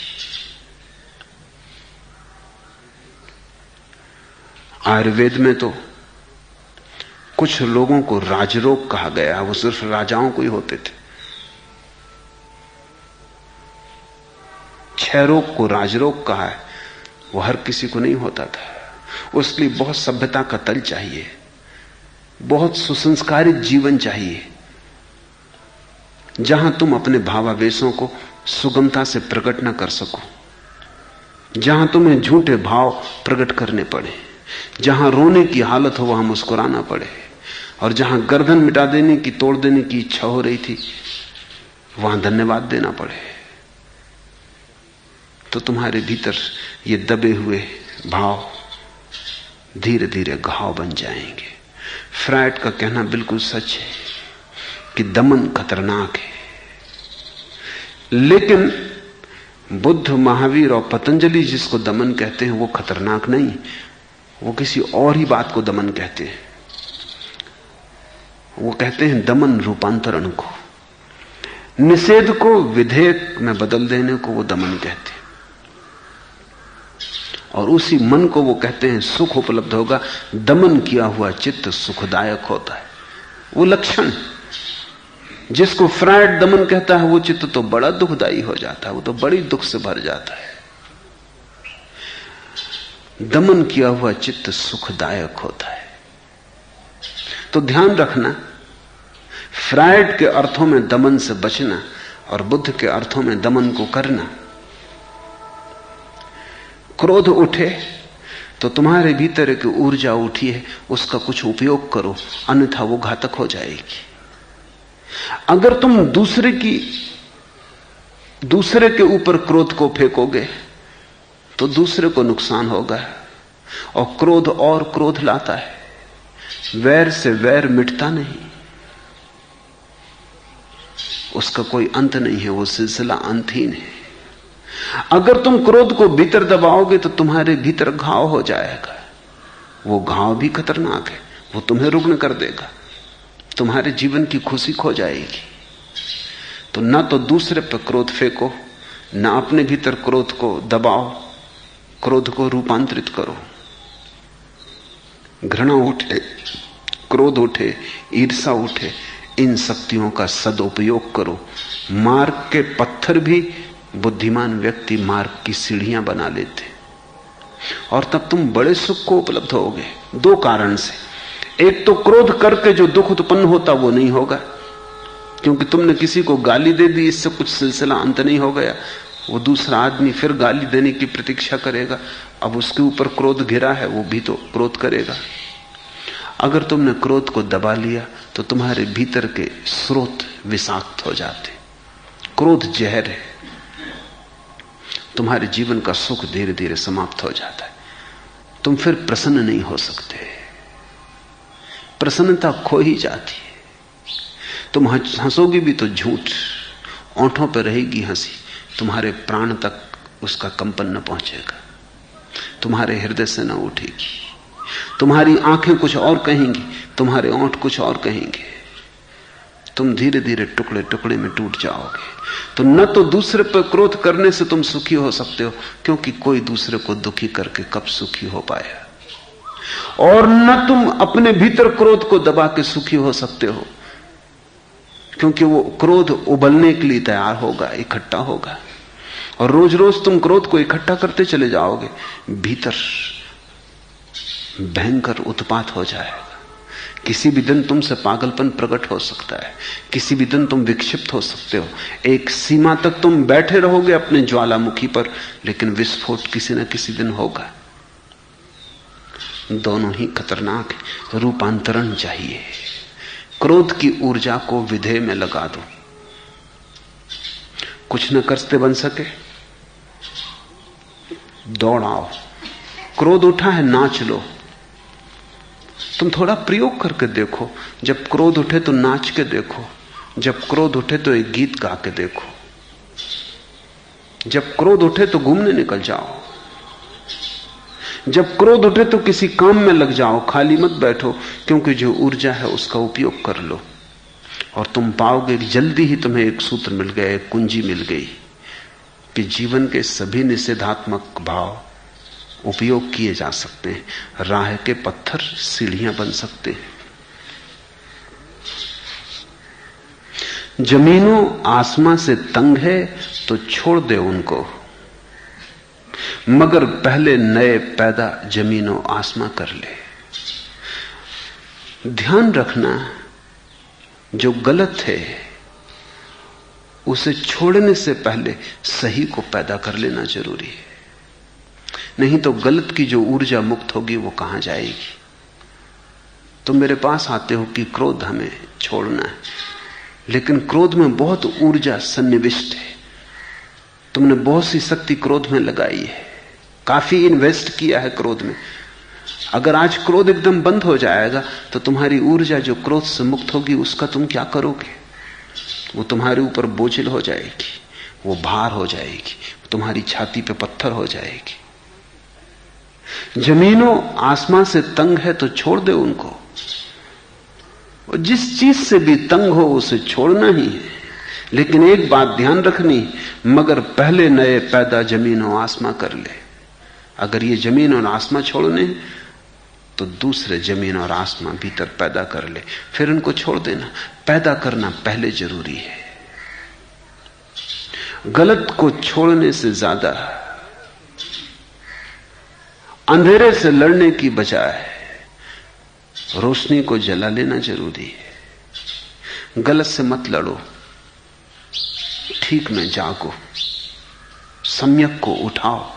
आयुर्वेद में तो कुछ लोगों को राजरोग कहा गया, वो सिर्फ राजाओं को ही होते थे। क्षय रोग को राजरोग कहा है, वो हर किसी को नहीं होता था। उसके लिए बहुत सभ्यता का तल चाहिए, बहुत सुसंस्कारित जीवन चाहिए, जहां तुम अपने भावावेशों को सुगमता से प्रकट न कर सको, जहां तुम्हें झूठे भाव प्रकट करने पड़े, जहां रोने की हालत हो वहां मुस्कुराना पड़े, और जहां गर्दन मिटा देने की, तोड़ देने की इच्छा हो रही थी, वहां धन्यवाद देना पड़े। तो तुम्हारे भीतर ये दबे हुए भाव धीरे धीरे घाव बन जाएंगे। फ्रायड का कहना बिल्कुल सच है कि दमन खतरनाक है, लेकिन बुद्ध, महावीर और पतंजलि जिसको दमन कहते हैं वो खतरनाक नहीं, वो किसी और ही बात को दमन कहते हैं। वो कहते हैं दमन रूपांतरण को, निषेध को विधेयक में बदल देने को वो दमन कहते हैं। और उसी मन को वो कहते हैं सुख उपलब्ध होगा। दमन किया हुआ चित्त सुखदायक होता है, वो लक्षण। जिसको फ्रायड दमन कहता है वो चित्त तो बड़ा दुखदायी हो जाता है, वो तो बड़ी दुख से भर जाता है। दमन किया हुआ चित्त सुखदायक होता है। तो ध्यान रखना, फ्रायड के अर्थों में दमन से बचना और बुद्ध के अर्थों में दमन को करना। क्रोध उठे तो तुम्हारे भीतर एक ऊर्जा उठी है, उसका कुछ उपयोग करो, अन्यथा वो घातक हो जाएगी। अगर तुम दूसरे के ऊपर क्रोध को फेंकोगे तो दूसरे को नुकसान होगा। और क्रोध और क्रोध लाता है, वैर से वैर मिटता नहीं, उसका कोई अंत नहीं है, वो सिलसिला अंतहीन है। अगर तुम क्रोध को भीतर दबाओगे तो तुम्हारे भीतर घाव हो जाएगा। वो घाव भी खतरनाक है, वो तुम्हें रुग्ण कर देगा, तुम्हारे जीवन की खुशी खो जाएगी। तो ना तो दूसरे पर क्रोध फेंको, ना अपने भीतर क्रोध को दबाओ, क्रोध को रूपांतरित करो। घृणा उठे, क्रोध उठे, ईर्ष्या उठे, इन शक्तियों का सदुपयोग करो। मार्ग के पत्थर भी बुद्धिमान व्यक्ति मार्ग की सीढ़ियां बना लेते, और तब तुम बड़े सुख को उपलब्ध होगे। दो कारण से, एक तो क्रोध करके जो दुख उत्पन्न होता वो नहीं होगा, क्योंकि तुमने किसी को गाली दे दी, इससे कुछ सिलसिला अंत नहीं हो गया। वो दूसरा आदमी फिर गाली देने की प्रतीक्षा करेगा, अब उसके ऊपर क्रोध घिरा है, वो भी तो क्रोध करेगा। अगर तुमने क्रोध को दबा लिया तो तुम्हारे भीतर के स्रोत विषाक्त हो जाते। क्रोध जहर है, तुम्हारे जीवन का सुख धीरे धीरे समाप्त हो जाता है। तुम फिर प्रसन्न नहीं हो सकते, प्रसन्नता खो ही जाती है। तुम हंसोगी भी तो झूठ, ओंठों पर रहेगी हंसी, तुम्हारे प्राण तक उसका कंपन न पहुंचेगा, तुम्हारे हृदय से न उठेगी। तुम्हारी आंखें कुछ और कहेंगी, तुम्हारे ओंठ कुछ और कहेंगे। तुम धीरे धीरे टुकड़े टुकड़े में टूट जाओगे। तो न तो दूसरे पर क्रोध करने से तुम सुखी हो सकते हो, क्योंकि कोई दूसरे को दुखी करके कब सुखी हो पाया, और न तुम अपने भीतर क्रोध को दबा के सुखी हो सकते हो, क्योंकि वो क्रोध उबलने के लिए तैयार होगा, इकट्ठा होगा, और रोज रोज तुम क्रोध को इकट्ठा करते चले जाओगे, भीतर भयंकर उत्पात हो जाएगा। किसी भी दिन तुमसे पागलपन प्रकट हो सकता है, किसी भी दिन तुम विक्षिप्त हो सकते हो। एक सीमा तक तुम बैठे रहोगे अपने ज्वालामुखी पर, लेकिन विस्फोट किसी न किसी दिन होगा। दोनों ही खतरनाक है। रूपांतरण चाहिए। क्रोध की ऊर्जा को विधेय में लगा दो। कुछ न करते बन सके, दौड़ाओ। क्रोध उठा है, नाच लो। तुम थोड़ा प्रयोग करके देखो। जब क्रोध उठे तो नाच के देखो, जब क्रोध उठे तो एक गीत गा के देखो, जब क्रोध उठे तो घूमने निकल जाओ, जब क्रोध उठे तो किसी काम में लग जाओ, खाली मत बैठो, क्योंकि जो ऊर्जा है उसका उपयोग कर लो। और तुम पाओगे कि जल्दी ही तुम्हें एक सूत्र मिल गया, एक कुंजी मिल गई कि जीवन के सभी निषेधात्मक भाव उपयोग किए जा सकते हैं। राह के पत्थर सीढ़ियां बन सकते हैं। जमीनों आसमां से तंग है तो छोड़ दे उनको, मगर पहले नए पैदा जमीनों आसमां कर ले। ध्यान रखना, जो गलत है उसे छोड़ने से पहले सही को पैदा कर लेना जरूरी है। नहीं तो गलत की जो ऊर्जा मुक्त होगी वो कहां जाएगी। तुम मेरे पास आते हो कि क्रोध हमें छोड़ना है, लेकिन क्रोध में बहुत ऊर्जा सन्निविष्ट है। तुमने बहुत सी शक्ति क्रोध में लगाई है, काफी इन्वेस्ट किया है क्रोध में। अगर आज क्रोध एकदम बंद हो जाएगा तो तुम्हारी ऊर्जा जो क्रोध से मुक्त होगी उसका तुम क्या करोगे? वो तुम्हारे ऊपर बोझिल हो जाएगी, वो भार हो जाएगी, तुम्हारी छाती पे पत्थर हो जाएगी। जमीनों आसमां से तंग है तो छोड़ दे उनको, और जिस चीज से भी तंग हो उसे छोड़ना ही है। लेकिन एक बात ध्यान रखनी, मगर पहले नए पैदा जमीन और आसमां कर ले। अगर ये जमीन और आसमां छोड़ने तो दूसरे जमीन और आसमां भीतर पैदा कर ले, फिर उनको छोड़ देना। पैदा करना पहले जरूरी है। गलत को छोड़ने से ज्यादा अंधेरे से लड़ने की बजाय रोशनी को जला लेना जरूरी है। गलत से मत लड़ो, ठीक में जागो, सम्यक को उठाओ,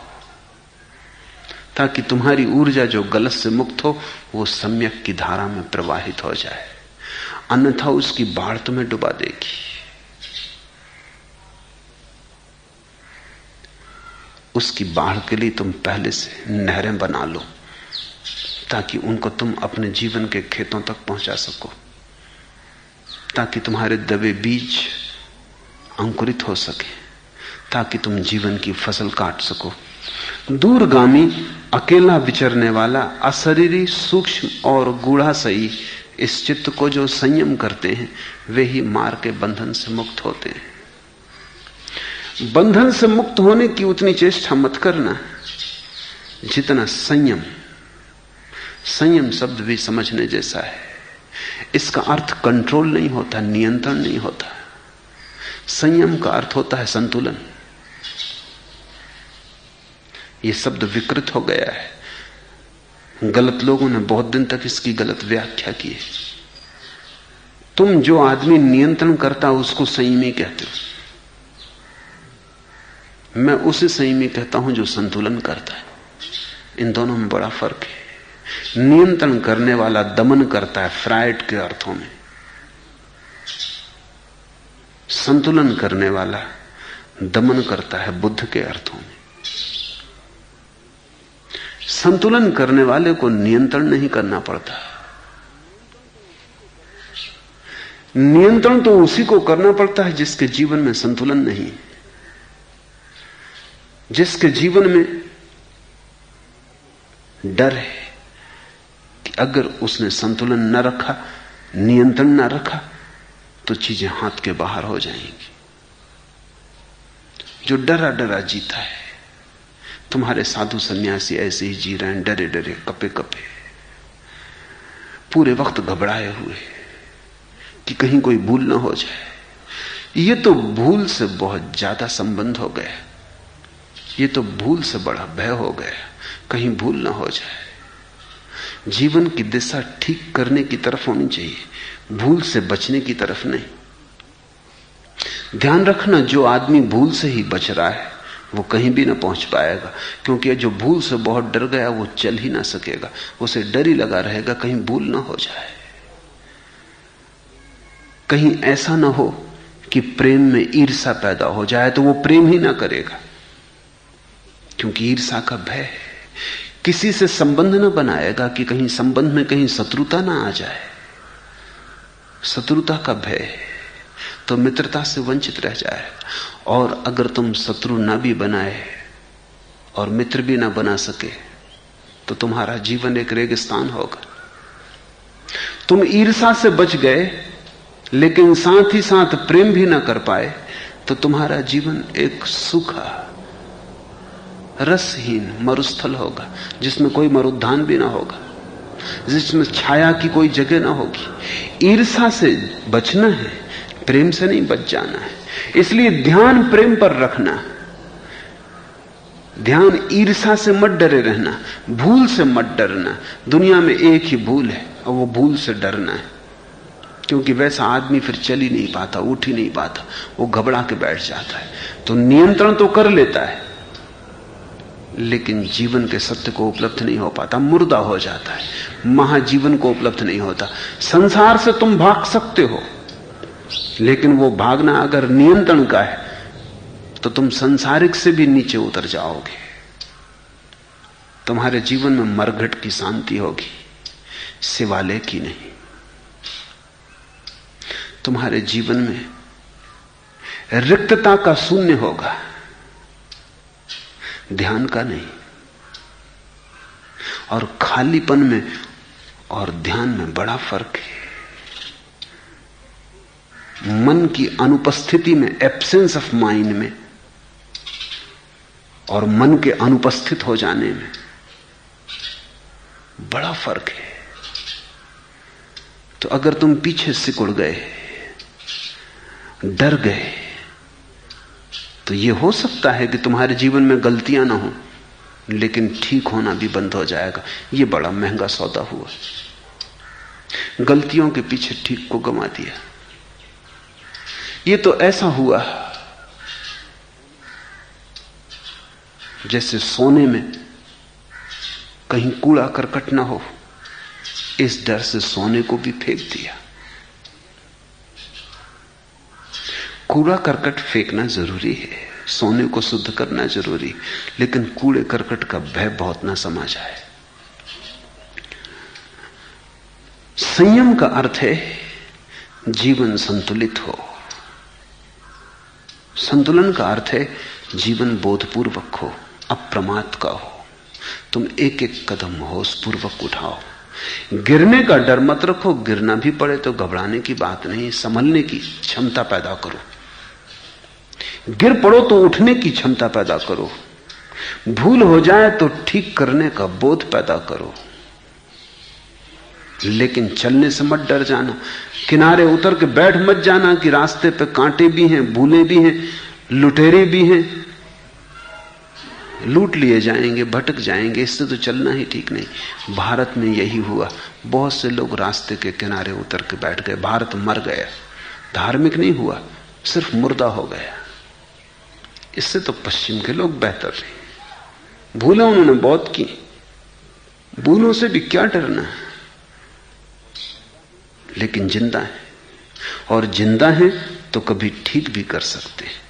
ताकि तुम्हारी ऊर्जा जो गलत से मुक्त हो वो सम्यक की धारा में प्रवाहित हो जाए। अन्यथा उसकी बाढ़ तुम्हें डुबा देगी। उसकी बाढ़ के लिए तुम पहले से नहरें बना लो, ताकि उनको तुम अपने जीवन के खेतों तक पहुंचा सको, ताकि तुम्हारे दबे बीज अंकुरित हो सके, ताकि तुम जीवन की फसल काट सको। दूरगामी अकेला विचरने वाला अशरीरी सूक्ष्म और गूढ़ाशयी इस चित्त को जो संयम करते हैं वे ही मार के बंधन से मुक्त होते हैं। बंधन से मुक्त होने की उतनी चेष्टा मत करना जितना संयम। संयम शब्द भी समझने जैसा है। इसका अर्थ कंट्रोल नहीं होता, नियंत्रण नहीं होता। संयम का अर्थ होता है संतुलन। यह शब्द विकृत हो गया है। गलत लोगों ने बहुत दिन तक इसकी गलत व्याख्या की है। तुम जो आदमी नियंत्रण करता उसको संयमी कहते हो, मैं उसे संयमी कहता हूं जो संतुलन करता है। इन दोनों में बड़ा फर्क है। नियंत्रण करने वाला दमन करता है फ्रायड के अर्थों में, संतुलन करने वाला दमन करता है बुद्ध के अर्थों में। संतुलन करने वाले को नियंत्रण नहीं करना पड़ता। नियंत्रण तो उसी को करना पड़ता है जिसके जीवन में संतुलन नहीं, जिसके जीवन में डर है कि अगर उसने संतुलन न रखा, नियंत्रण न रखा तो चीजें हाथ के बाहर हो जाएंगी। जो डरा डरा जीता है, तुम्हारे साधु सन्यासी ऐसे ही जी रहे हैं, डरे डरे, कपे कपे, पूरे वक्त घबराए हुए कि कहीं कोई भूल ना हो जाए। ये तो भूल से बहुत ज्यादा संबंध हो गया, ये तो भूल से बड़ा भय हो गया, कहीं भूल ना हो जाए। जीवन की दिशा ठीक करने की तरफ होनी चाहिए, भूल से बचने की तरफ नहीं। ध्यान रखना, जो आदमी भूल से ही बच रहा है वो कहीं भी ना पहुंच पाएगा, क्योंकि जो भूल से बहुत डर गया वो चल ही ना सकेगा। उसे डर ही लगा रहेगा कहीं भूल ना हो जाए, कहीं ऐसा ना हो कि प्रेम में ईर्ष्या पैदा हो जाए तो वो प्रेम ही ना करेगा, क्योंकि ईर्ष्या का भय है। किसी से संबंध ना बनाएगा कि कहीं संबंध में कहीं शत्रुता ना आ जाए, शत्रुता का भय है, तो मित्रता से वंचित रह जाए। और अगर तुम शत्रु ना भी बनाए और मित्र भी ना बना सके तो तुम्हारा जीवन एक रेगिस्तान होगा। तुम ईर्ष्या से बच गए लेकिन साथ ही साथ प्रेम भी ना कर पाए तो तुम्हारा जीवन एक सूखा, रसहीन मरुस्थल होगा, जिसमें कोई मरुद्यान भी ना होगा, जिसमें छाया की कोई जगह ना होगी। ईर्ष्या से बचना है, प्रेम से नहीं बच जाना है। इसलिए ध्यान प्रेम पर रखना, ध्यान ईर्ष्या से मत डरे रहना, भूल से मत डरना। दुनिया में एक ही भूल है और वो भूल से डरना है, क्योंकि वैसा आदमी फिर चल ही नहीं पाता, उठ ही नहीं पाता, वो घबरा के बैठ जाता है। तो नियंत्रण तो कर लेता है लेकिन जीवन के सत्य को उपलब्ध नहीं हो पाता, मुर्दा हो जाता है, महाजीवन को उपलब्ध नहीं होता। संसार से तुम भाग सकते हो, लेकिन वो भागना अगर नियंत्रण का है तो तुम संसारिक से भी नीचे उतर जाओगे। तुम्हारे जीवन में मरघट की शांति होगी, शिवालय की नहीं। तुम्हारे जीवन में रिक्तता का शून्य होगा, ध्यान का नहीं। और खालीपन में और ध्यान में बड़ा फर्क है। मन की अनुपस्थिति में, एब्सेंस ऑफ माइंड में, और मन के अनुपस्थित हो जाने में बड़ा फर्क है। तो अगर तुम पीछे सिकुड़ गए, डर गए, तो यह हो सकता है कि तुम्हारे जीवन में गलतियां ना हो, लेकिन ठीक होना भी बंद हो जाएगा। यह बड़ा महंगा सौदा हुआ। गलतियों के पीछे ठीक को गंवा दिया। यह तो ऐसा हुआ जैसे सोने में कहीं कूड़ा करकट ना हो, इस डर से सोने को भी फेंक दिया। कूड़ा करकट फेंकना जरूरी है, सोने को शुद्ध करना जरूरी, लेकिन कूड़े करकट का भय बहुत ना समा जाए। संयम का अर्थ है जीवन संतुलित हो। संतुलन का अर्थ है जीवन बोधपूर्वक हो, अप्रमाद का हो। तुम एक एक कदम होशपूर्वक उठाओ। गिरने का डर मत रखो, गिरना भी पड़े तो घबराने की बात नहीं, संभलने की क्षमता पैदा करो। गिर पड़ो तो उठने की क्षमता पैदा करो। भूल हो जाए तो ठीक करने का बोध पैदा करो। लेकिन चलने से मत डर जाना, किनारे उतर के बैठ मत जाना कि रास्ते पे कांटे भी हैं, भूले भी हैं, लुटेरे भी हैं, लूट लिए जाएंगे, भटक जाएंगे। इससे तो चलना ही ठीक नहीं। भारत में यही हुआ। बहुत से लोग रास्ते के किनारे उतर के बैठ गए। भारत मर गया, धार्मिक नहीं हुआ, सिर्फ मुर्दा हो गया। इससे तो पश्चिम के लोग बेहतर थे। भूलें उन्होंने बहुत की, भूलों से भी क्या डरना, लेकिन जिंदा है, और जिंदा है तो कभी ठीक भी कर सकते हैं।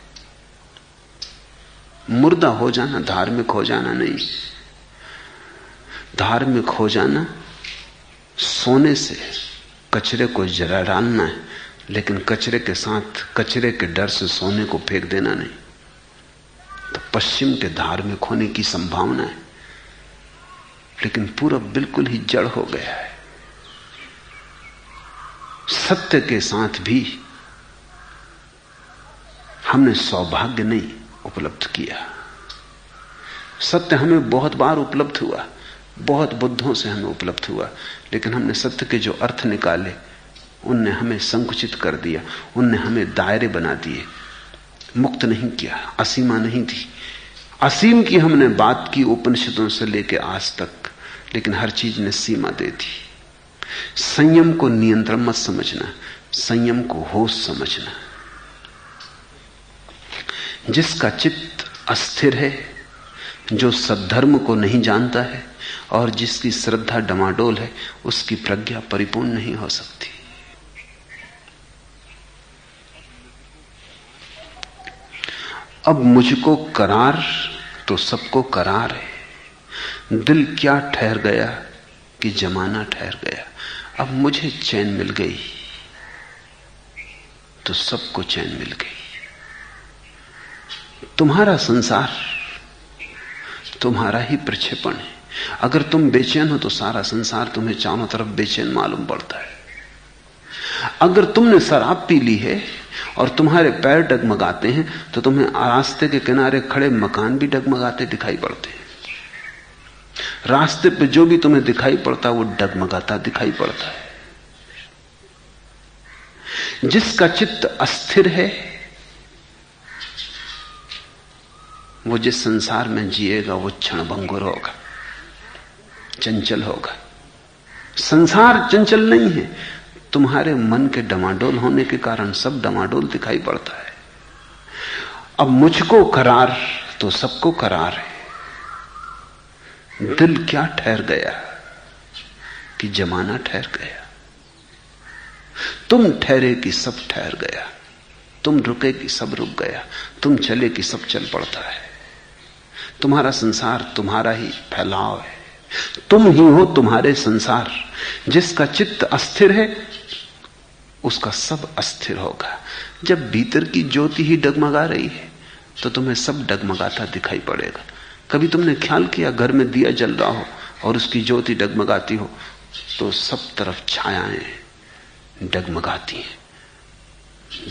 मुर्दा हो जाना धार्मिक हो जाना नहीं। धार्मिक हो जाना सोने से कचरे को जला डालना है, लेकिन कचरे के साथ, कचरे के डर से सोने को फेंक देना नहीं। तो पश्चिम के धार्मिक होने की संभावना है, लेकिन पूरब बिल्कुल ही जड़ हो गया है। सत्य के साथ भी हमने सौभाग्य नहीं उपलब्ध किया। सत्य हमें बहुत बार उपलब्ध हुआ, बहुत बुद्धों से हमें उपलब्ध हुआ, लेकिन हमने सत्य के जो अर्थ निकाले उनने हमें संकुचित कर दिया, उनने हमें दायरे बना दिए, मुक्त नहीं किया, असीमा नहीं दी। असीम की हमने बात की उपनिषदों से लेकर आज तक, लेकिन हर चीज ने सीमा दे दी। संयम को नियंत्रण मत समझना, संयम को होश समझना। जिसका चित्त अस्थिर है, जो सद्धर्म को नहीं जानता है, और जिसकी श्रद्धा डमाडोल है, उसकी प्रज्ञा परिपूर्ण नहीं हो सकती। अब मुझको करार तो सबको करार है। दिल क्या ठहर गया कि जमाना ठहर गया। अब मुझे चैन मिल गई तो सबको चैन मिल गई। तुम्हारा संसार तुम्हारा ही प्रक्षेपण है। अगर तुम बेचैन हो तो सारा संसार तुम्हें चारों तरफ बेचैन मालूम पड़ता है। अगर तुमने शराब पी ली है और तुम्हारे पैर डगमगाते हैं तो तुम्हें रास्ते के किनारे खड़े मकान भी डगमगाते दिखाई पड़ते हैं। रास्ते पे जो भी तुम्हें दिखाई पड़ता वो डगमगाता दिखाई पड़ता है। जिसका चित्त अस्थिर है वो जिस संसार में जिएगा वो क्षणभंगुर होगा, चंचल होगा। संसार चंचल नहीं है, तुम्हारे मन के डमाडोल होने के कारण सब डमाडोल दिखाई पड़ता है। अब मुझको करार तो सबको करार है। दिल क्या ठहर गया कि जमाना ठहर गया। तुम ठहरे कि सब ठहर गया, तुम रुके कि सब रुक गया, तुम चले कि सब चल पड़ता है। तुम्हारा संसार तुम्हारा ही फैलाव है, तुम ही हो तुम्हारे संसार। जिसका चित्त अस्थिर है उसका सब अस्थिर होगा। जब भीतर की ज्योति ही डगमगा रही है तो तुम्हें सब डगमगाता दिखाई पड़ेगा। कभी तुमने ख्याल किया घर में दिया जल रहा हो और उसकी ज्योति डगमगाती हो तो सब तरफ छायाएं डगमगाती हैं,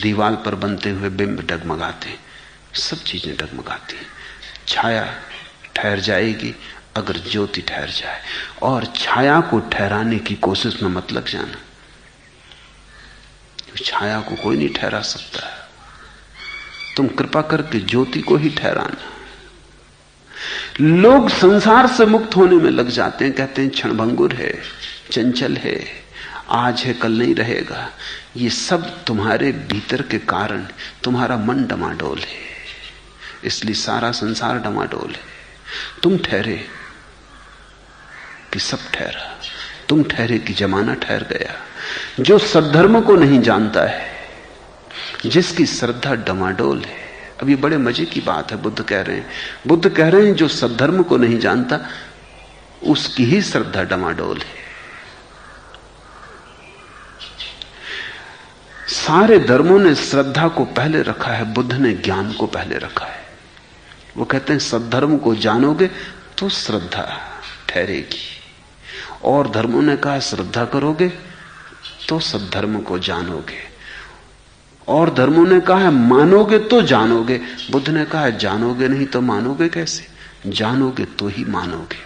दीवार पर बनते हुए बिंब डगमगाते हैं, सब चीजें डगमगाती हैं। छाया ठहर जाएगी अगर ज्योति ठहर जाए, और छाया को ठहराने की कोशिश में मत लग जाना। छाया को कोई नहीं ठहरा सकता, तुम कृपा करके ज्योति को ही ठहराना। लोग संसार से मुक्त होने में लग जाते हैं, कहते हैं क्षणभंगुर है, चंचल है, आज है कल नहीं रहेगा। ये सब तुम्हारे भीतर के कारण, तुम्हारा मन डमाडोल है, इसलिए सारा संसार डमाडोल है। तुम ठहरे कि सब ठहरा, तुम ठहरे कि जमाना ठहर गया। जो सद्धर्म को नहीं जानता है, जिसकी श्रद्धा डमाडोल है, अब ये बड़े मजे की बात है, बुद्ध कह रहे हैं जो सद्धर्म को नहीं जानता उसकी ही श्रद्धा डमाडोल है। सारे धर्मों ने श्रद्धा को पहले रखा है, बुद्ध ने ज्ञान को पहले रखा है। वो कहते हैं सद्धर्म को जानोगे तो श्रद्धा ठहरेगी, और धर्मों ने कहा श्रद्धा करोगे तो सद्धर्म को जानोगे, और धर्मों ने कहा है मानोगे तो जानोगे। बुद्ध ने कहा है जानोगे नहीं तो मानोगे कैसे, जानोगे तो ही मानोगे।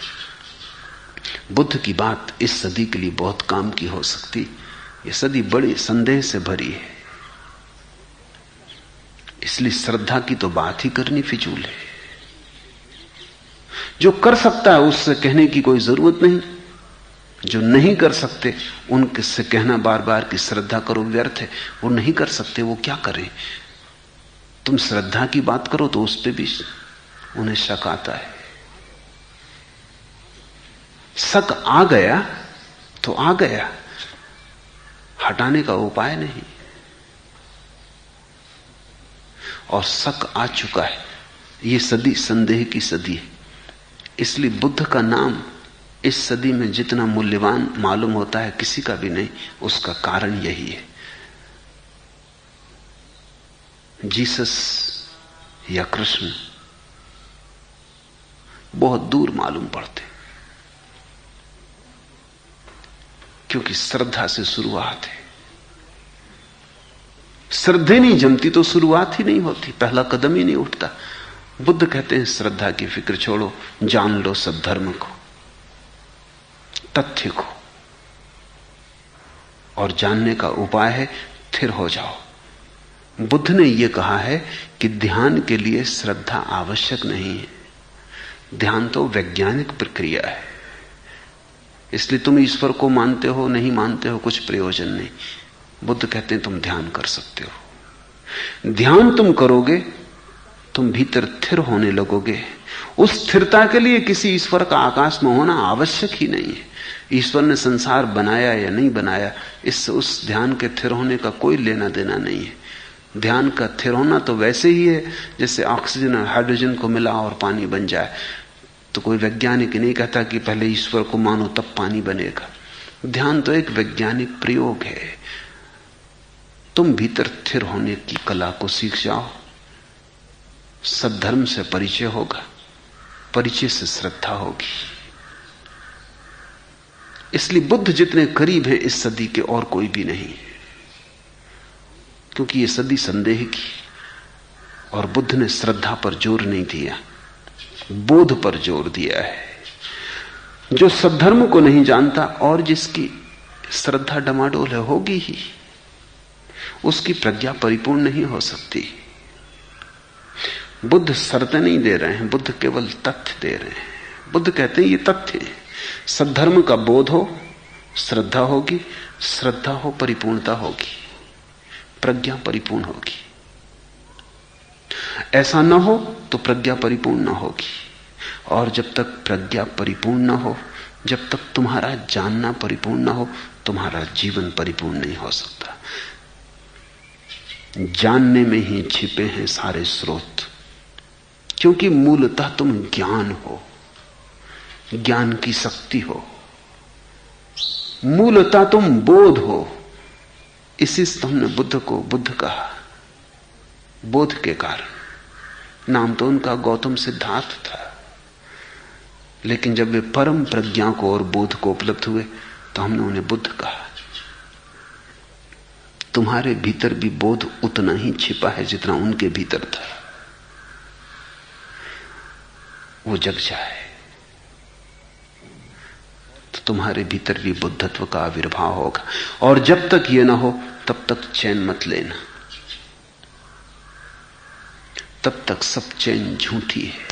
बुद्ध की बात इस सदी के लिए बहुत काम की हो सकती। ये सदी बड़ी संदेह से भरी है, इसलिए श्रद्धा की तो बात ही करनी फिजूल है। जो कर सकता है उससे कहने की कोई जरूरत नहीं, जो नहीं कर सकते उनके से कहना बार बार कि श्रद्धा करो व्यर्थ है। वो नहीं कर सकते, वो क्या करें। तुम श्रद्धा की बात करो तो उस पर भी उन्हें शक आता है। शक आ गया तो आ गया, हटाने का उपाय नहीं। और शक आ चुका है, ये सदी संदेह की सदी है। इसलिए बुद्ध का नाम इस सदी में जितना मूल्यवान मालूम होता है किसी का भी नहीं, उसका कारण यही है। जीसस या कृष्ण बहुत दूर मालूम पड़ते, क्योंकि श्रद्धा से शुरुआत है। श्रद्धे नहीं जमती तो शुरुआत ही नहीं होती, पहला कदम ही नहीं उठता। बुद्ध कहते हैं श्रद्धा की फिक्र छोड़ो, जान लो सब धर्म को, तथ्य को, और जानने का उपाय है स्थिर हो जाओ। बुद्ध ने यह कहा है कि ध्यान के लिए श्रद्धा आवश्यक नहीं है, ध्यान तो वैज्ञानिक प्रक्रिया है। इसलिए तुम ईश्वर को मानते हो नहीं मानते हो कुछ प्रयोजन नहीं। बुद्ध कहते हैं तुम ध्यान कर सकते हो, ध्यान तुम करोगे तुम भीतर स्थिर होने लगोगे। उस स्थिरता के लिए किसी ईश्वर का आकाश में होना आवश्यक ही नहीं है। ईश्वर ने संसार बनाया या नहीं बनाया, इससे उस ध्यान के स्थिर होने का कोई लेना देना नहीं है। ध्यान का स्थिर होना तो वैसे ही है जैसे ऑक्सीजन और हाइड्रोजन को मिला और पानी बन जाए। तो कोई वैज्ञानिक नहीं कहता कि पहले ईश्वर को मानो तब पानी बनेगा। ध्यान तो एक वैज्ञानिक प्रयोग है। तुम भीतर स्थिर होने की कला को सीख जाओ, सद्धर्म से परिचय होगा, परिचय से श्रद्धा होगी। इसलिए बुद्ध जितने करीब हैं इस सदी के और कोई भी नहीं, क्योंकि ये सदी संदेह की, और बुद्ध ने श्रद्धा पर जोर नहीं दिया, बोध पर जोर दिया है। जो सद्धर्म को नहीं जानता और जिसकी श्रद्धा डमाडोल है, होगी ही, उसकी प्रज्ञा परिपूर्ण नहीं हो सकती। बुद्ध शर्तें नहीं दे रहे हैं, बुद्ध केवल तथ्य दे रहे हैं। बुद्ध कहते हैं ये तथ्य है, सद्धर्म का बोध हो, श्रद्धा होगी, श्रद्धा हो परिपूर्णता होगी, प्रज्ञा परिपूर्ण होगी। ऐसा न हो तो प्रज्ञा परिपूर्ण न होगी, और जब तक प्रज्ञा परिपूर्ण न हो, जब तक तुम्हारा जानना परिपूर्ण न हो, तुम्हारा जीवन परिपूर्ण नहीं हो सकता। जानने में ही छिपे हैं सारे स्रोत, क्योंकि मूलतः तुम ज्ञान हो, ज्ञान की शक्ति हो, मूलतः तुम बोध हो। इसी से हमने बुद्ध को बुद्ध कहा, बोध के कारण। नाम तो उनका गौतम सिद्धार्थ था, लेकिन जब वे परम प्रज्ञा को और बोध को उपलब्ध हुए तो हमने उन्हें बुद्ध कहा। तुम्हारे भीतर भी बोध उतना ही छिपा है जितना उनके भीतर था। वो जग जाए तो तुम्हारे भीतर भी बुद्धत्व का आविर्भाव होगा। और जब तक ये ना हो तब तक चैन मत लेना, तब तक सब चैन झूठी है।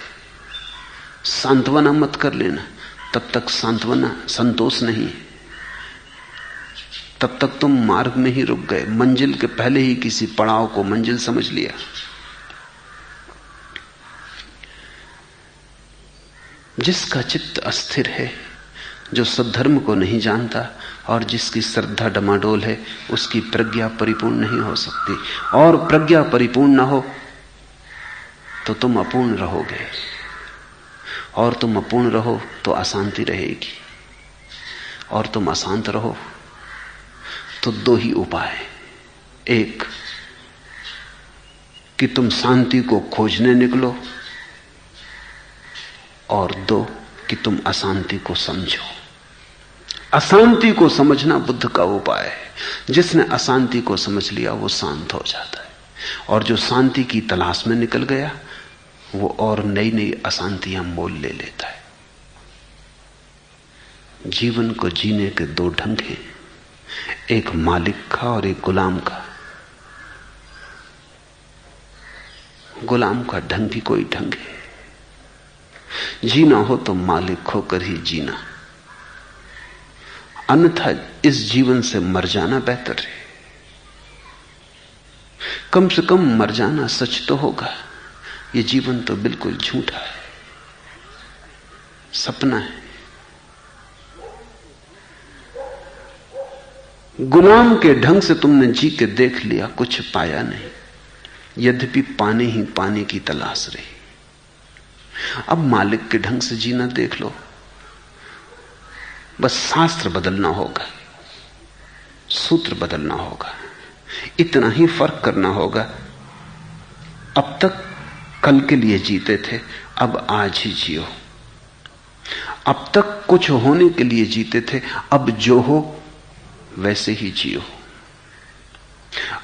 सांत्वना मत कर लेना, तब तक सांत्वना संतोष नहीं है। तब तक तुम मार्ग में ही रुक गए, मंजिल के पहले ही किसी पड़ाव को मंजिल समझ लिया। जिसका चित्त अस्थिर है, जो सद्धर्म को नहीं जानता और जिसकी श्रद्धा डमाडोल है, उसकी प्रज्ञा परिपूर्ण नहीं हो सकती। और प्रज्ञा परिपूर्ण ना हो तो तुम अपूर्ण रहोगे, और तुम अपूर्ण रहो तो अशांति रहेगी, और तुम अशांत रहो तो दो ही उपाय। एक कि तुम शांति को खोजने निकलो, और दो कि तुम अशांति को समझो। अशांति को समझना बुद्ध का उपाय है। जिसने अशांति को समझ लिया वो शांत हो जाता है, और जो शांति की तलाश में निकल गया वो और नई नई अशांतियां मोल ले लेता है। जीवन को जीने के दो ढंग हैं, एक मालिक का और एक गुलाम का। गुलाम का ढंग भी कोई ढंग है। जीना हो तो मालिक होकर ही जीना, अन्यथा इस जीवन से मर जाना बेहतर है। कम से कम मर जाना सच तो होगा। ये जीवन तो बिल्कुल झूठा है, सपना है। गुलाम के ढंग से तुमने जी के देख लिया, कुछ पाया नहीं, यद्यपि पाने ही पाने की तलाश रही। अब मालिक के ढंग से जीना देख लो। बस शास्त्र बदलना होगा, सूत्र बदलना होगा, इतना ही फर्क करना होगा। अब तक कल के लिए जीते थे, अब आज ही जियो। अब तक कुछ होने के लिए जीते थे, अब जो हो वैसे ही जियो।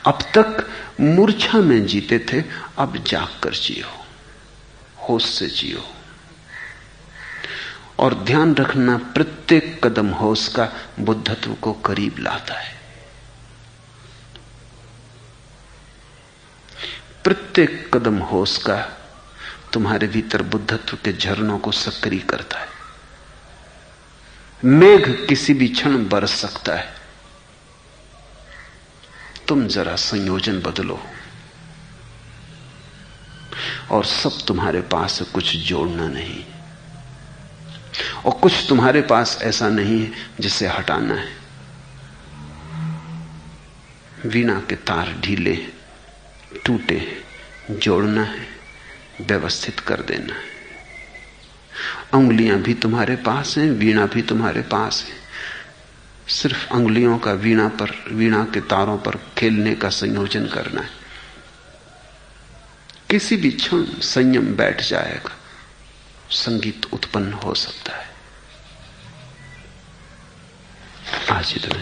अब तक मूर्छा में जीते थे, अब जागकर जियो, होश से जियो। और ध्यान रखना, प्रत्येक कदम होश का बुद्धत्व को करीब लाता है। प्रत्येक कदम होश का तुम्हारे भीतर बुद्धत्व के झरनों को सक्रिय करता है। मेघ किसी भी क्षण बरस सकता है, तुम जरा संयोजन बदलो और सब तुम्हारे पास है, कुछ जोड़ना नहीं। और कुछ तुम्हारे पास ऐसा नहीं है जिसे हटाना है। वीणा के तार ढीले टूटे, जोड़ना है, व्यवस्थित कर देना है। उंगलियां भी तुम्हारे पास हैं, वीणा भी तुम्हारे पास है। सिर्फ उंगलियों का वीणा के तारों पर खेलने का संयोजन करना है। किसी भी क्षण संयम बैठ जाएगा, संगीत उत्पन्न हो सकता है। आज इतना।